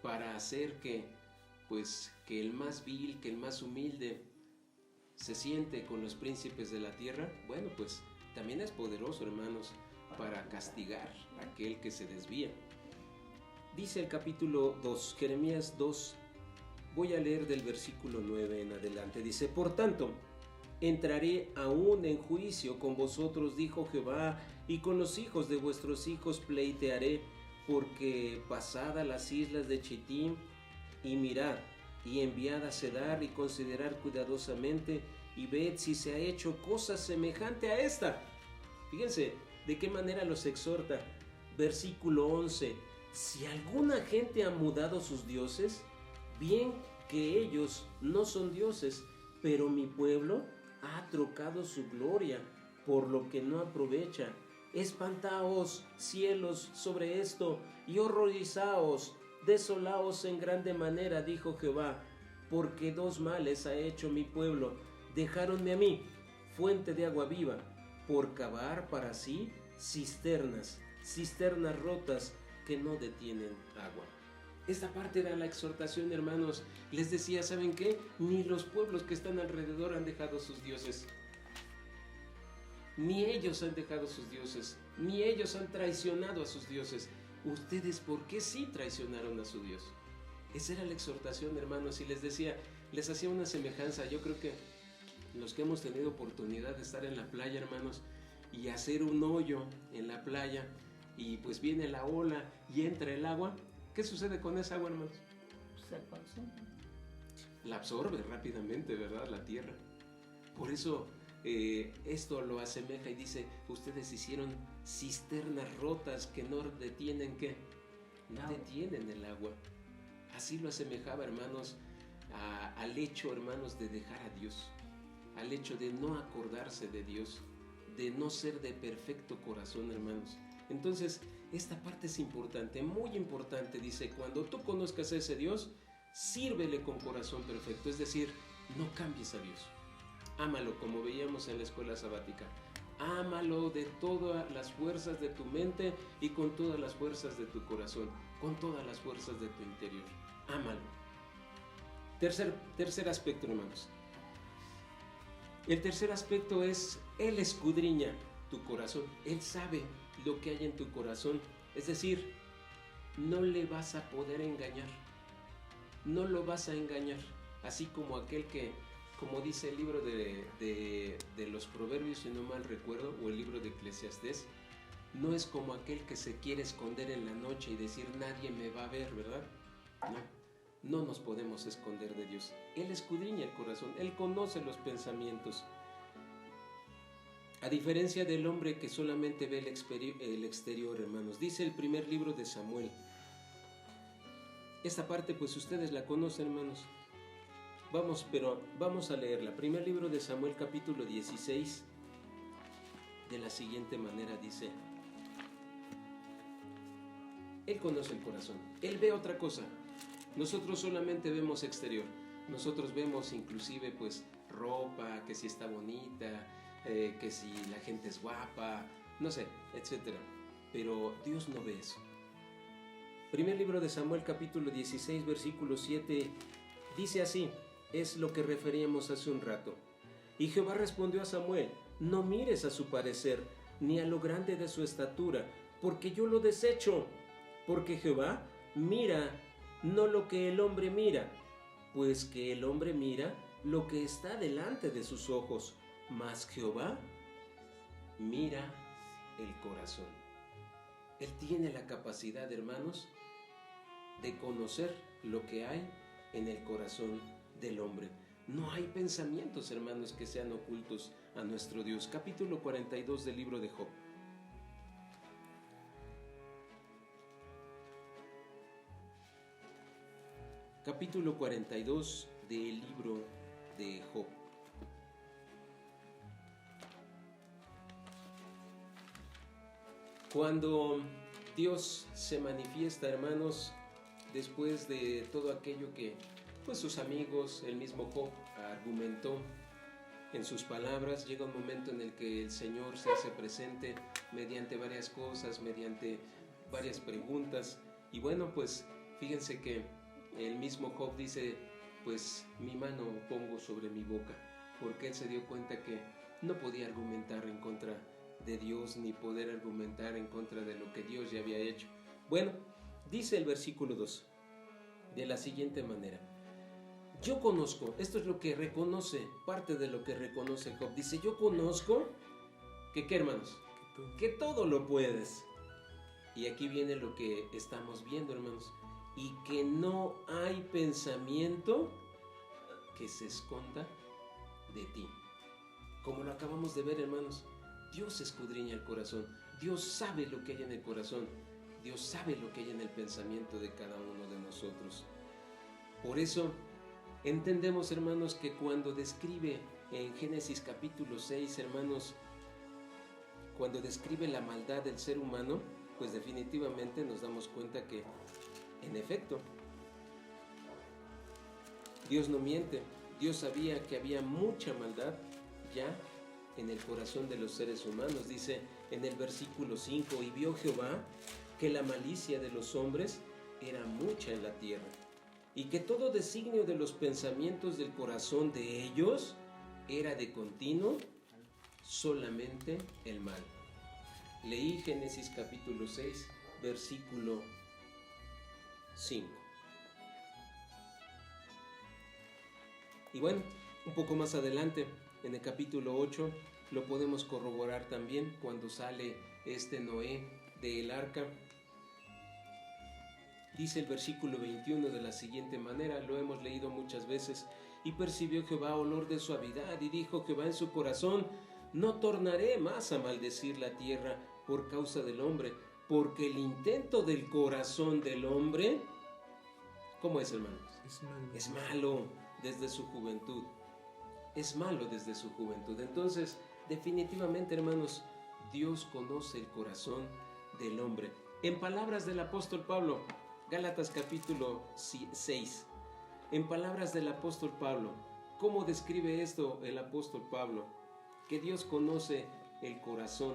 para hacer que el más vil, que el más humilde se siente con los príncipes de la tierra, bueno, pues también es poderoso, hermanos, para castigar a aquel que se desvía. Dice el capítulo 2, Jeremías 2, voy a leer del versículo 9 en adelante. Dice, por tanto, entraré aún en juicio con vosotros, dijo Jehová, y con los hijos de vuestros hijos pleitearé, porque pasada las islas de Chittim, y mirad, y enviad a Cedar, y considerad cuidadosamente, y ved si se ha hecho cosa semejante a esta. Fíjense de qué manera los exhorta. Versículo 11, si alguna gente ha mudado sus dioses, bien que ellos no son dioses, pero mi pueblo ha trocado su gloria por lo que no aprovecha. Espantaos, cielos, sobre esto, y horrorizaos, desolaos en grande manera, dijo Jehová, porque dos males ha hecho mi pueblo. Dejáronme a mí, fuente de agua viva, por cavar para sí cisternas rotas que no detienen agua. Esta parte era la exhortación, hermanos. Les decía, ¿saben qué? Ni los pueblos que están alrededor han dejado sus dioses. Ni ellos han dejado sus dioses. Ni ellos han traicionado a sus dioses. ¿Ustedes por qué sí traicionaron a su Dios? Esa era la exhortación, hermanos. Y les decía, les hacía una semejanza. Yo creo que los que hemos tenido oportunidad de estar en la playa, hermanos, y hacer un hoyo en la playa, y pues viene la ola y entra el agua, ¿qué sucede con esa agua, hermanos? Se consume. La absorbe rápidamente, ¿verdad? La tierra. Por eso esto lo asemeja y dice, ustedes hicieron cisternas rotas que no detienen, ¿qué? No detienen el agua. Así lo asemejaba, hermanos, al hecho, hermanos, de dejar a Dios, al hecho de no acordarse de Dios, de no ser de perfecto corazón, hermanos. Entonces, esta parte es importante, muy importante. Dice, cuando tú conozcas a ese Dios, sírvele con corazón perfecto. Es decir, no cambies a Dios. Ámalo, como veíamos en la escuela sabática. Ámalo de todas las fuerzas de tu mente y con todas las fuerzas de tu corazón, con todas las fuerzas de tu interior. Ámalo. Tercer aspecto, hermanos. El tercer aspecto es, Él escudriña tu corazón. Él sabe lo que hay en tu corazón. Es decir, no le vas a poder engañar. No lo vas a engañar. Así como aquel que, como dice el libro de los Proverbios, si no mal recuerdo, o el libro de Eclesiastés, no es como aquel que se quiere esconder en la noche y decir, nadie me va a ver, ¿verdad? No nos podemos esconder de Dios. Él escudriña el corazón, Él conoce los pensamientos. A diferencia del hombre que solamente ve el exterior, hermanos. Dice el primer libro de Samuel. Esta parte pues ustedes la conocen, hermanos. Vamos a leerla. Primer libro de Samuel, capítulo 16. De la siguiente manera dice, Él conoce el corazón, Él ve otra cosa. Nosotros solamente vemos exterior. Nosotros vemos inclusive pues ropa, que si está bonita, que si la gente es guapa, no sé, etc. Pero Dios no ve eso. Primer libro de Samuel, capítulo 16, versículo 7, dice así, es lo que referíamos hace un rato. Y Jehová respondió a Samuel, no mires a su parecer, ni a lo grande de su estatura, porque yo lo desecho. Porque Jehová mira no lo que el hombre mira, pues que el hombre mira lo que está delante de sus ojos, mas Jehová mira el corazón. Él tiene la capacidad, hermanos, de conocer lo que hay en el corazón del hombre. No hay pensamientos, hermanos, que sean ocultos a nuestro Dios. Capítulo 42 del libro de Job. Capítulo 42 del libro de Job. Cuando Dios se manifiesta, hermanos, después de todo aquello que pues sus amigos, el mismo Job, argumentó en sus palabras, llega un momento en el que el Señor se hace presente mediante varias cosas, mediante varias preguntas. Y bueno, pues fíjense que el mismo Job dice, pues mi mano pongo sobre mi boca, porque él se dio cuenta que no podía argumentar en contra de Dios, ni poder argumentar en contra de lo que Dios ya había hecho. Bueno, dice el versículo 2 de la siguiente manera: yo conozco, esto es lo que reconoce, parte de lo que reconoce Job, dice, yo conozco que, ¿qué, hermanos? Que todo lo puedes. Y aquí viene lo que estamos viendo, hermanos, y que no hay pensamiento que se esconda de ti. Como lo acabamos de ver, hermanos, Dios escudriña el corazón, Dios sabe lo que hay en el corazón, Dios sabe lo que hay en el pensamiento de cada uno de nosotros. Por eso entendemos, hermanos, que cuando describe en Génesis capítulo 6, hermanos, cuando describe la maldad del ser humano, pues definitivamente nos damos cuenta que, en efecto, Dios no miente. Dios sabía que había mucha maldad ya en el corazón de los seres humanos. Dice en el versículo 5, y vio Jehová que la malicia de los hombres era mucha en la tierra, y que todo designio de los pensamientos del corazón de ellos era de continuo solamente el mal. Leí Génesis capítulo 6, versículo 5. Y bueno, un poco más adelante, en el capítulo 8, lo podemos corroborar también cuando sale Noé del arca. Dice el versículo 21 de la siguiente manera, lo hemos leído muchas veces: y percibió Jehová olor de suavidad, y dijo Jehová en su corazón, no tornaré más a maldecir la tierra por causa del hombre, porque el intento del corazón del hombre, ¿cómo es, hermanos? Es malo desde su juventud. Es malo desde su juventud. Entonces, definitivamente, hermanos, Dios conoce el corazón del hombre. En palabras del apóstol Pablo, Gálatas capítulo 6, en palabras del apóstol Pablo, ¿cómo describe esto el apóstol Pablo? Que Dios conoce el corazón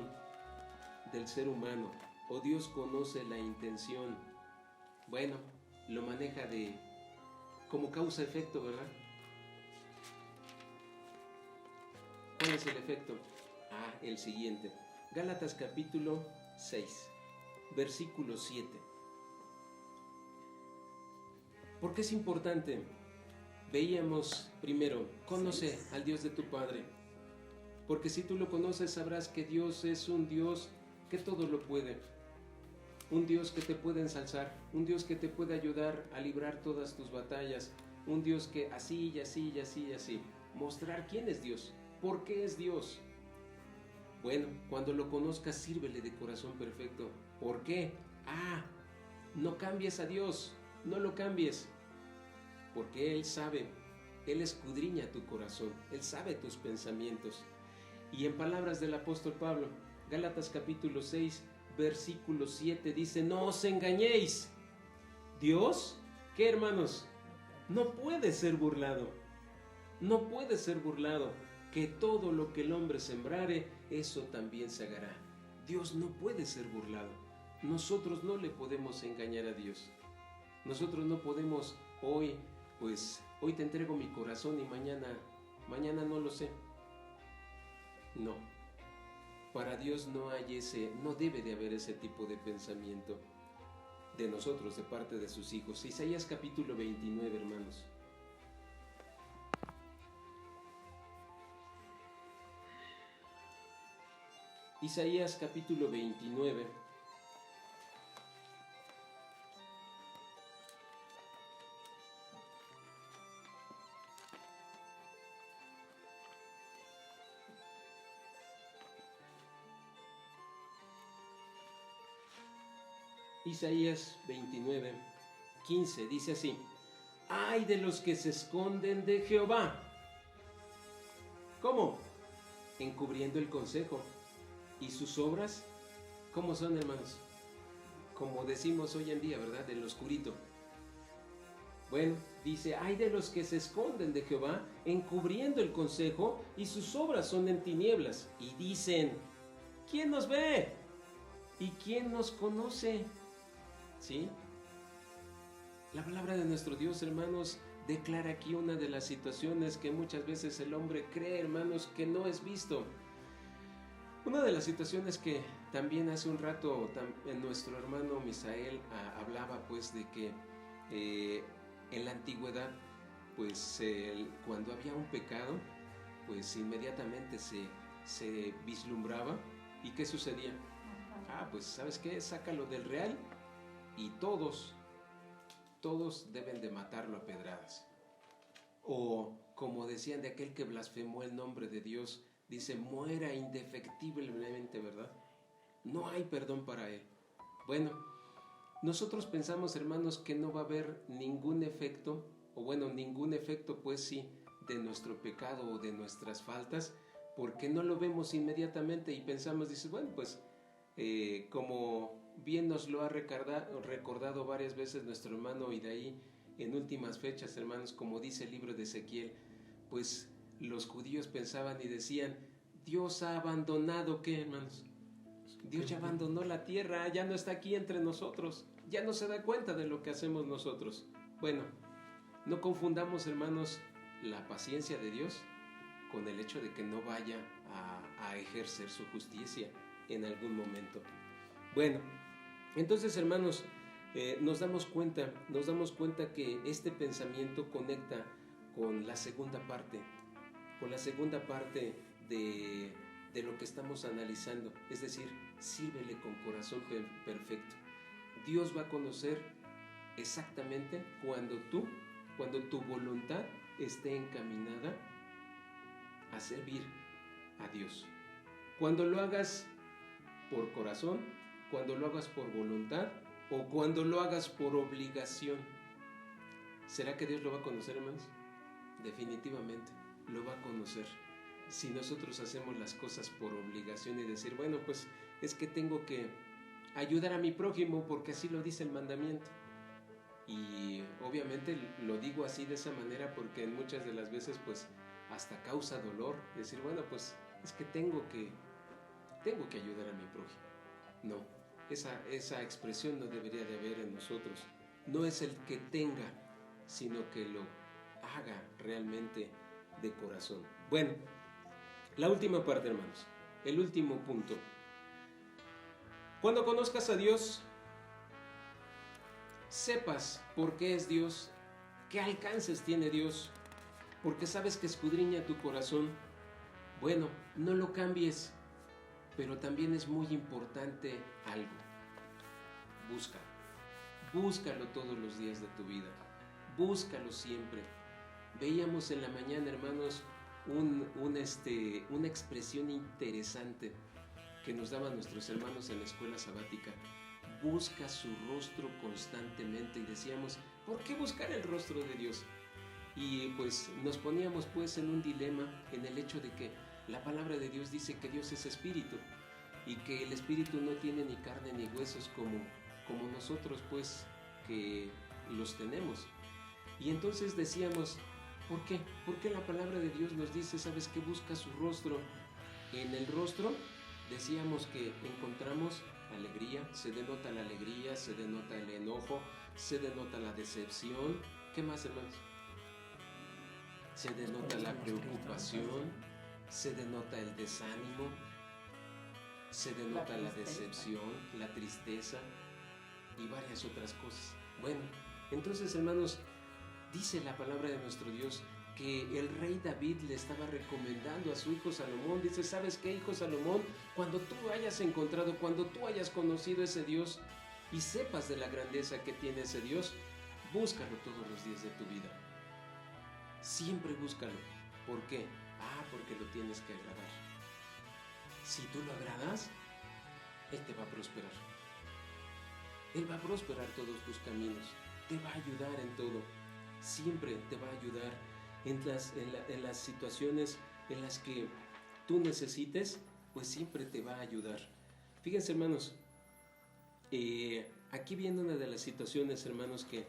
del ser humano, o Dios conoce la intención. Bueno, lo maneja como causa-efecto, ¿verdad? ¿Cuál es el efecto? El siguiente. Gálatas capítulo 6, versículo 7. ¿Por qué es importante? Veíamos primero, conoce al Dios de tu Padre, porque si tú lo conoces sabrás que Dios es un Dios que todo lo puede, un Dios que te puede ensalzar, un Dios que te puede ayudar a librar todas tus batallas, un Dios que así y así y así y así, mostrar quién es Dios, por qué es Dios. Bueno, cuando lo conozcas, sírvele de corazón perfecto. ¿Por qué? No cambies a Dios, no lo cambies, porque Él sabe, Él escudriña tu corazón, Él sabe tus pensamientos. Y en palabras del apóstol Pablo, Gálatas capítulo 6, versículo 7 dice, no os engañéis, Dios, ¿qué, hermanos? No puede ser burlado, no puede ser burlado, que todo lo que el hombre sembrare, eso también segará. Dios no puede ser burlado. Nosotros no le podemos engañar a Dios. Nosotros no podemos hoy te entrego mi corazón y mañana no lo sé. No. Para Dios no debe de haber ese tipo de pensamiento de nosotros, de parte de sus hijos. Isaías capítulo 29, hermanos. Isaías capítulo 29. Isaías 29:15 dice así: ¡ay de los que se esconden de Jehová! ¿Cómo? Encubriendo el consejo. ¿Y sus obras? ¿Cómo son, hermanos? Como decimos hoy en día, ¿verdad? Del oscurito. Bueno, dice: ¡ay de los que se esconden de Jehová, encubriendo el consejo, y sus obras son en tinieblas! Y dicen: ¿quién nos ve? ¿Y quién nos conoce? ¿Sí? La palabra de nuestro Dios, hermanos, declara aquí una de las situaciones que muchas veces el hombre cree, hermanos, que no es visto. Una de las situaciones que también hace un rato nuestro hermano Misael hablaba, pues, de que en la antigüedad, pues, cuando había un pecado, pues inmediatamente se vislumbraba. ¿Y qué sucedía? Pues, ¿sabes qué? Sácalo del real y todos deben de matarlo a pedradas. O, como decían de aquel que blasfemó el nombre de Dios, dice: muera indefectiblemente, ¿verdad? No hay perdón para él. Bueno, nosotros pensamos, hermanos, que no va a haber ningún efecto, o bueno, ningún efecto, pues sí, de nuestro pecado o de nuestras faltas, porque no lo vemos inmediatamente y pensamos, dice, bueno, pues, como bien nos lo ha recordado varias veces nuestro hermano Idaí en últimas fechas, hermanos, como dice el libro de Ezequiel, pues los judíos pensaban y decían: Dios ha abandonado, ¿qué, hermanos? Dios ya abandonó la tierra, ya no está aquí entre nosotros, ya no se da cuenta de lo que hacemos nosotros. Bueno, no confundamos, hermanos, la paciencia de Dios con el hecho de que no vaya a ejercer su justicia en algún momento. Bueno, entonces, hermanos, nos damos cuenta que este pensamiento conecta con la segunda parte de lo que estamos analizando, es decir, sírvele con corazón perfecto. Dios va a conocer exactamente cuando tu voluntad esté encaminada a servir a Dios. Cuando lo hagas por corazón, cuando lo hagas por voluntad o cuando lo hagas por obligación. ¿Será que Dios lo va a conocer, hermanos? Definitivamente lo va a conocer. Si nosotros hacemos las cosas por obligación y decir, bueno, pues es que tengo que ayudar a mi prójimo porque así lo dice el mandamiento. Y obviamente lo digo así de esa manera porque en muchas de las veces pues hasta causa dolor decir, bueno, pues es que tengo que ayudar a mi prójimo. No, esa expresión no debería de haber en nosotros. No es el que tenga, sino que lo haga realmente de corazón. Bueno, la última parte, hermanos, el último punto. Cuando conozcas a Dios, sepas por qué es Dios, qué alcances tiene Dios, porque sabes que escudriña tu corazón. Bueno, no lo cambies, pero también es muy importante algo. Búscalo todos los días de tu vida, búscalo siempre. Veíamos en la mañana, hermanos, una expresión interesante que nos daban nuestros hermanos en la escuela sabática. Busca su rostro constantemente, y decíamos, ¿por qué buscar el rostro de Dios? Y pues nos poníamos pues en un dilema en el hecho de que la palabra de Dios dice que Dios es espíritu y que el espíritu no tiene ni carne ni huesos como nosotros pues que los tenemos. Y entonces decíamos, ¿por qué? Porque la palabra de Dios nos dice, ¿sabes qué? Busca su rostro. En el rostro decíamos que encontramos alegría, se denota la alegría, se denota el enojo, se denota la decepción. ¿Qué más, hermanos? Se denota la preocupación, se denota el desánimo, se denota la decepción, la tristeza y varias otras cosas. Bueno, entonces, hermanos, dice la palabra de nuestro Dios que el rey David le estaba recomendando a su hijo Salomón. Dice, ¿sabes qué, hijo Salomón? Cuando tú hayas encontrado, cuando tú hayas conocido ese Dios y sepas de la grandeza que tiene ese Dios, búscalo todos los días de tu vida. Siempre búscalo. ¿Por qué? Porque lo tienes que agradar. Si tú lo agradas, Él te va a prosperar. Él va a prosperar todos tus caminos, te va a ayudar en todo, siempre te va a ayudar en las situaciones en las que tú necesites, pues siempre te va a ayudar. Fíjense, hermanos, aquí viene una de las situaciones, hermanos, que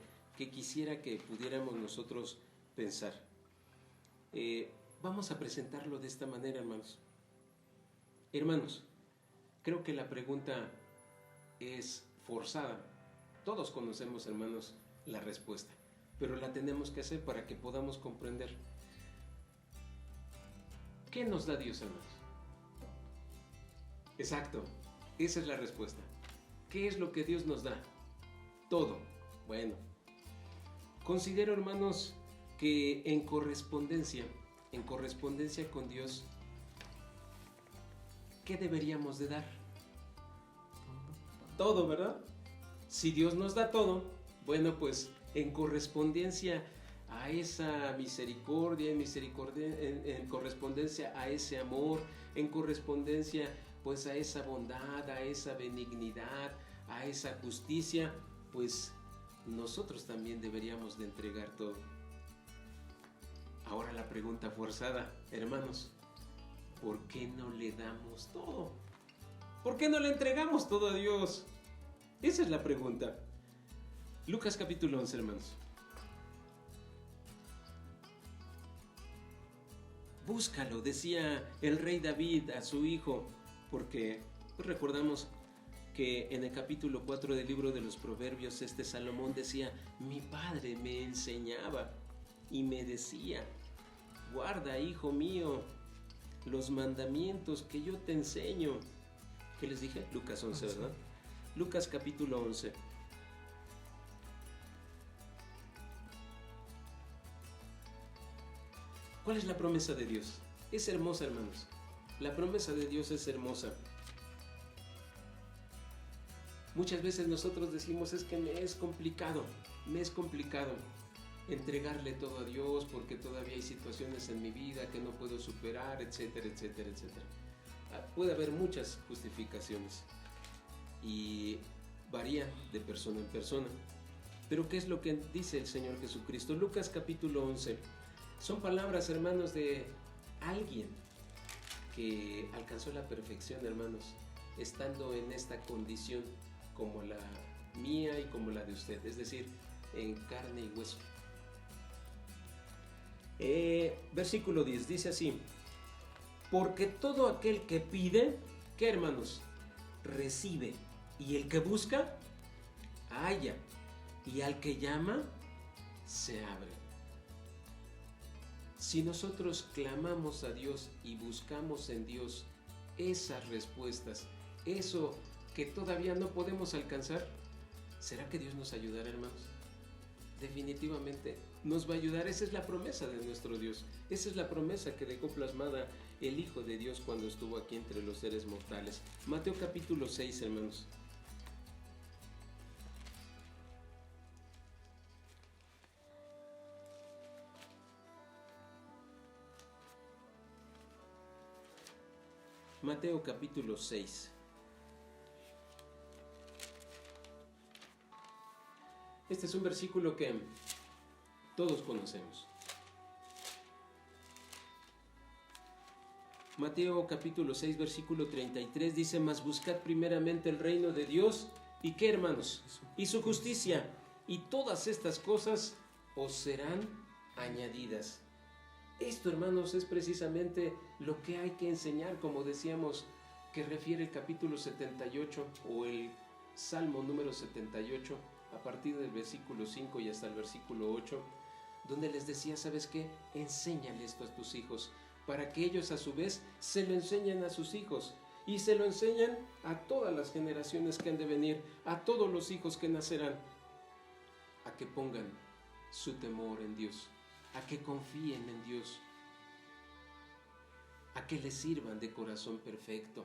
quisiera que pudiéramos nosotros pensar. Vamos a presentarlo de esta manera, hermanos. Hermanos, creo que la pregunta es forzada. Todos conocemos, hermanos, la respuesta, pero la tenemos que hacer para que podamos comprender. ¿Qué nos da Dios, hermanos? Exacto, esa es la respuesta. ¿Qué es lo que Dios nos da? Todo. Bueno, considero, hermanos, que en correspondencia con Dios, ¿qué deberíamos de dar? Todo, ¿verdad? Si Dios nos da todo, bueno, pues en correspondencia a esa misericordia, en correspondencia a ese amor, en correspondencia pues a esa bondad, a esa benignidad, a esa justicia, pues nosotros también deberíamos de entregar todo. Ahora la pregunta forzada, hermanos, ¿por qué no le damos todo? ¿Por qué no le entregamos todo a Dios? Esa es la pregunta. Lucas capítulo 11, hermanos. Búscalo, decía el rey David a su hijo, porque pues, recordamos que en el capítulo 4 del libro de los Proverbios, Salomón decía, mi padre me enseñaba y me decía, guarda, hijo mío, los mandamientos que yo te enseño. ¿Qué les dije? Lucas 11, ¿verdad? Lucas capítulo 11. ¿Cuál es la promesa de Dios? Es hermosa, hermanos. La promesa de Dios es hermosa. Muchas veces nosotros decimos, es que me es complicado entregarle todo a Dios porque todavía hay situaciones en mi vida que no puedo superar, etcétera, etcétera, etcétera. Puede haber muchas justificaciones y varía de persona en persona. Pero ¿qué es lo que dice el Señor Jesucristo? Lucas capítulo 11. Son palabras, hermanos, de alguien que alcanzó la perfección, hermanos, estando en esta condición como la mía y como la de usted, es decir, en carne y hueso. Versículo 10 dice así: porque todo aquel que pide, ¿qué, hermanos? Recibe, y el que busca, halla, y al que llama, se abre. Si nosotros clamamos a Dios y buscamos en Dios esas respuestas, eso que todavía no podemos alcanzar, ¿será que Dios nos ayudará, hermanos? Definitivamente nos va a ayudar. Esa es la promesa de nuestro Dios. Esa es la promesa que dejó plasmada el Hijo de Dios cuando estuvo aquí entre los seres mortales. Mateo capítulo 6, hermanos. Mateo capítulo 6. Este es un versículo que todos conocemos. Mateo capítulo 6, versículo 33 dice: mas buscad primeramente el reino de Dios, ¿y qué, hermanos? Y su justicia, y todas estas cosas os serán añadidas. Esto, hermanos, es precisamente lo que hay que enseñar, como decíamos, que refiere el capítulo 78 o el Salmo número 78, a partir del versículo 5 y hasta el versículo 8, donde les decía, ¿sabes qué? Enséñale esto a tus hijos, para que ellos a su vez se lo enseñen a sus hijos, y se lo enseñan a todas las generaciones que han de venir, a todos los hijos que nacerán, a que pongan su temor en Dios, a que confíen en Dios, a que les sirvan de corazón perfecto.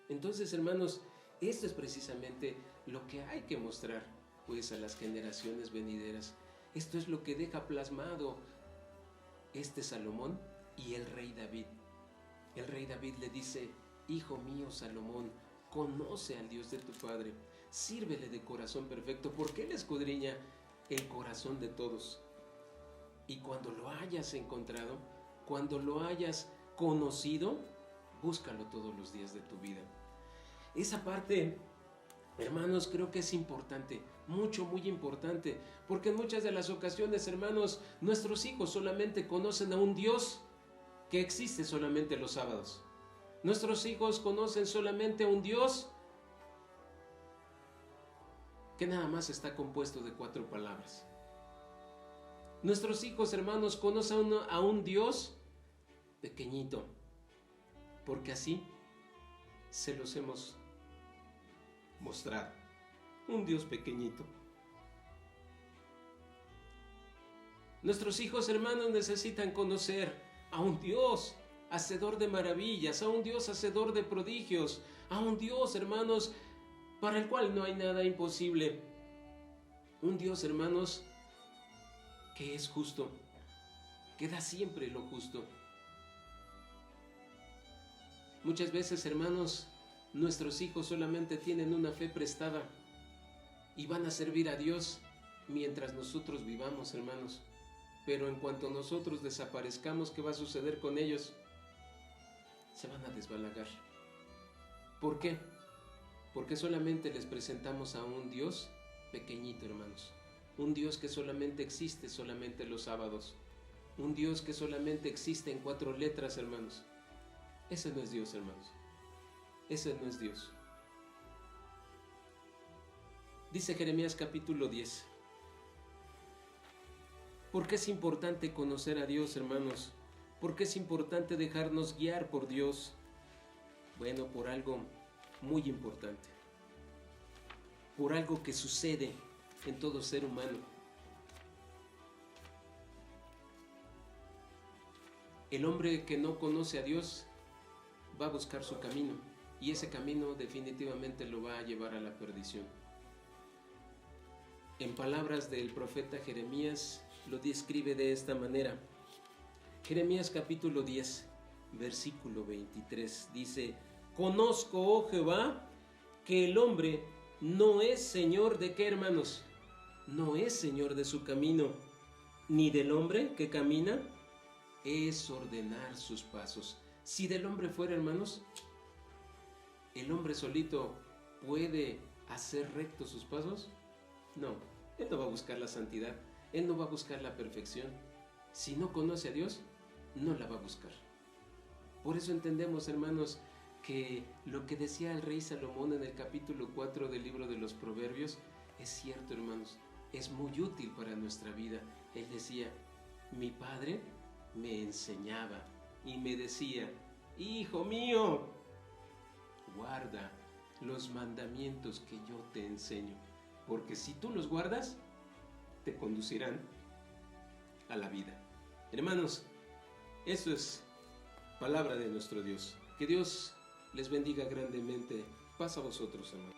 Entonces, hermanos, esto es precisamente lo que hay que mostrar pues a las generaciones venideras. Esto es lo que deja plasmado Salomón y el rey David. El rey David le dice: hijo mío Salomón, conoce al Dios de tu padre. sírvele de corazón perfecto, porque Él escudriña el corazón de todos. Y cuando lo hayas encontrado, cuando lo hayas conocido, búscalo todos los días de tu vida. Esa parte, hermanos, creo que es importante, muy importante, porque en muchas de las ocasiones, hermanos, nuestros hijos solamente conocen a un Dios que existe solamente los sábados. Nuestros hijos conocen solamente a un Dios que nada más está compuesto de 4 palabras. Nuestros hijos, hermanos, conocen a un Dios pequeñito, porque así se los hemos mostrado. Un Dios pequeñito. Nuestros hijos, hermanos, necesitan conocer a un Dios hacedor de maravillas, a un Dios hacedor de prodigios, a un Dios, hermanos, para el cual no hay nada imposible. Un Dios, hermanos, que es justo, que da siempre lo justo. Muchas veces, hermanos, nuestros hijos solamente tienen una fe prestada y van a servir a Dios mientras nosotros vivamos, hermanos. Pero en cuanto nosotros desaparezcamos, ¿qué va a suceder con ellos? Se van a desbalagar. ¿Por qué? Porque solamente les presentamos a un Dios pequeñito, hermanos. Un Dios que solamente existe solamente los sábados. Un Dios que solamente existe en 4 letras, hermanos. Ese no es Dios, hermanos. Ese no es Dios. Dice Jeremías capítulo 10. ¿Por qué es importante conocer a Dios, hermanos? ¿Por qué es importante dejarnos guiar por Dios? Bueno, por algo muy importante. Por algo que sucede en todo ser humano. El hombre que no conoce a Dios va a buscar su camino, y ese camino definitivamente lo va a llevar a la perdición. En palabras del profeta Jeremías, lo describe de esta manera. Jeremías capítulo 10, versículo 23, dice: Conozco, oh Jehová, que el hombre no es señor de ¿qué, hermanos? No es señor de su camino, ni del hombre que camina es ordenar sus pasos. Si del hombre fuera, hermanos, ¿el hombre solito puede hacer rectos sus pasos? No, él no va a buscar la santidad, él no va a buscar la perfección. Si no conoce a Dios, no la va a buscar. Por eso entendemos, hermanos, que lo que decía el rey Salomón en el capítulo 4 del libro de los Proverbios es cierto, hermanos, es muy útil para nuestra vida. Él decía: mi padre me enseñaba y me decía: hijo mío, guarda los mandamientos que yo te enseño, porque si tú los guardas, te conducirán a la vida. Hermanos, eso es palabra de nuestro Dios. Que Dios les bendiga grandemente. Paz a vosotros, hermanos.